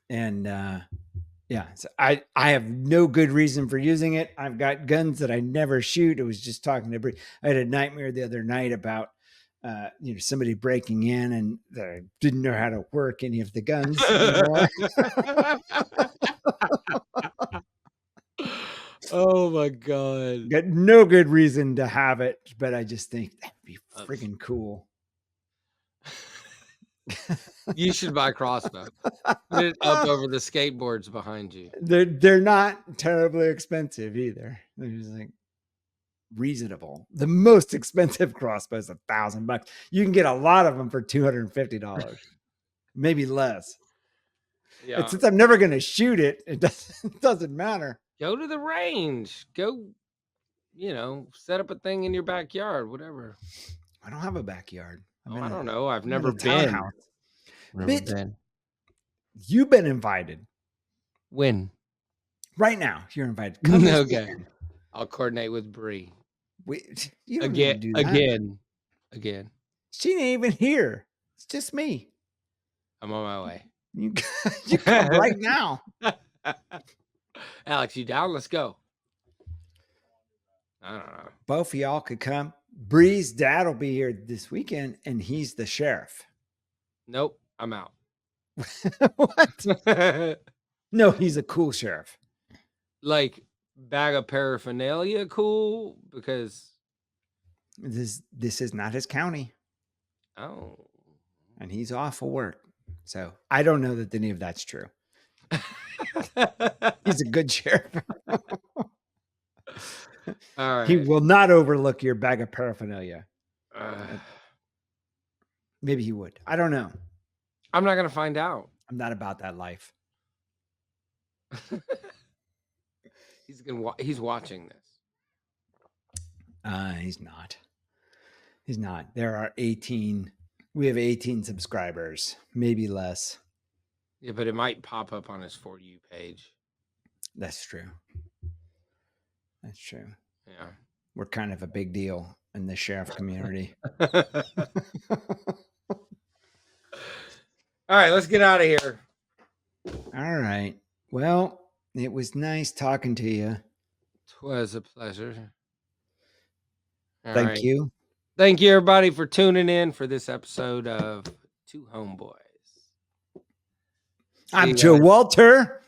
And yeah, so I have no good reason for using it. I've got guns that I never shoot. I was just talking to I had a nightmare the other night about somebody breaking in, and I didn't know how to work any of the guns anymore. Oh my god. Got no good reason to have it, but I just think that'd be friggin' cool. You should buy a crossbow. Put it up over the skateboards behind you. They're not terribly expensive either. They're just like reasonable. The most expensive crossbow is $1,000. You can get a lot of them for $250, maybe less. Yeah. And since I'm never going to shoot it, it doesn't matter. Go to the range. Go, set up a thing in your backyard, whatever. I don't have a backyard. I don't know. I've I'm in never a been. townhouse. Never Bitch, been. you've been invited. When? Right now, you're invited. Come this Okay. weekend. I'll coordinate with Bree. You don't need to do that. Again. She ain't even here. It's just me. I'm on my way. You come right now. Alex, you down? Let's go. I don't know. Both of y'all could come. Bree's dad will be here this weekend, and he's the sheriff. Nope, I'm out. What? No, he's a cool sheriff. Like bag of paraphernalia, cool, because This is not his county. Oh. And he's off for work. So I don't know that any of that's true. He's a good sheriff. All right. He will not overlook your bag of paraphernalia. Maybe he would. I don't know. I'm not going to find out. I'm not about that life. He's watching this. He's not. He's not. There are 18. We have 18 subscribers, maybe less. Yeah, but it might pop up on his For You page. That's true. That's true. Yeah. We're kind of a big deal in the sheriff community. All right, let's get out of here. All right. Well, it was nice talking to you. 'Twas a pleasure. Thank you. Thank you, everybody, for tuning in for this episode of Two Homeboys. I'm Joe Walter,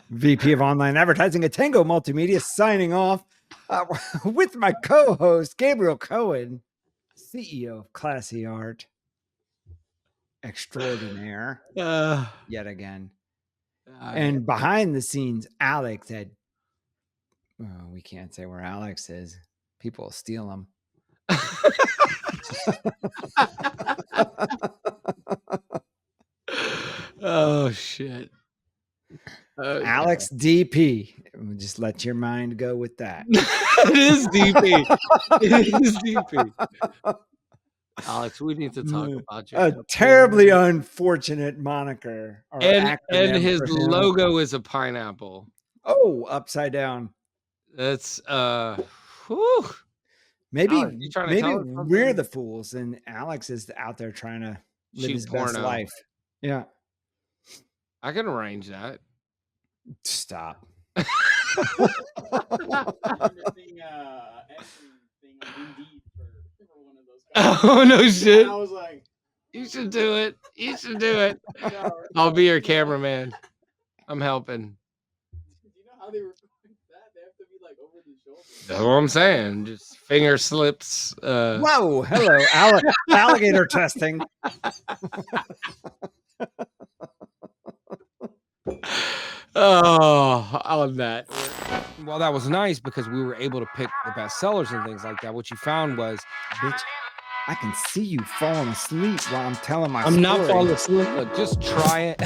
VP of Online Advertising at Tango Multimedia, signing off with my co-host, Gabriel Cohen, CEO of Classy Art Extraordinaire, yet again. And behind the scenes, Alex at, we can't say where Alex is. People will steal him. Oh, shit. Alex DP. Just let your mind go with that. It is DP. It is DP. Alex, we need to talk about your a terribly unfortunate moniker. And his logo is a pineapple. Oh, upside down. That's whew. Maybe Alex, we're the fools and Alex is out there trying to live his best life. Yeah. I can arrange that. Stop. remember seeing entry thing on Indeed for one of those guys. Oh no shit! And I was like, You should do it. You should do it. no, I'll be your cameraman. I'm helping. do you know how they record that? They have to be like over the shoulder. That's what I'm saying. Just finger slips. Whoa, hello, alligator testing. Oh, on that. Well, that was nice because we were able to pick the best sellers and things like that. What you found was, Bitch, I can see you falling asleep while I'm telling my I'm story. not falling asleep. Look, just try it.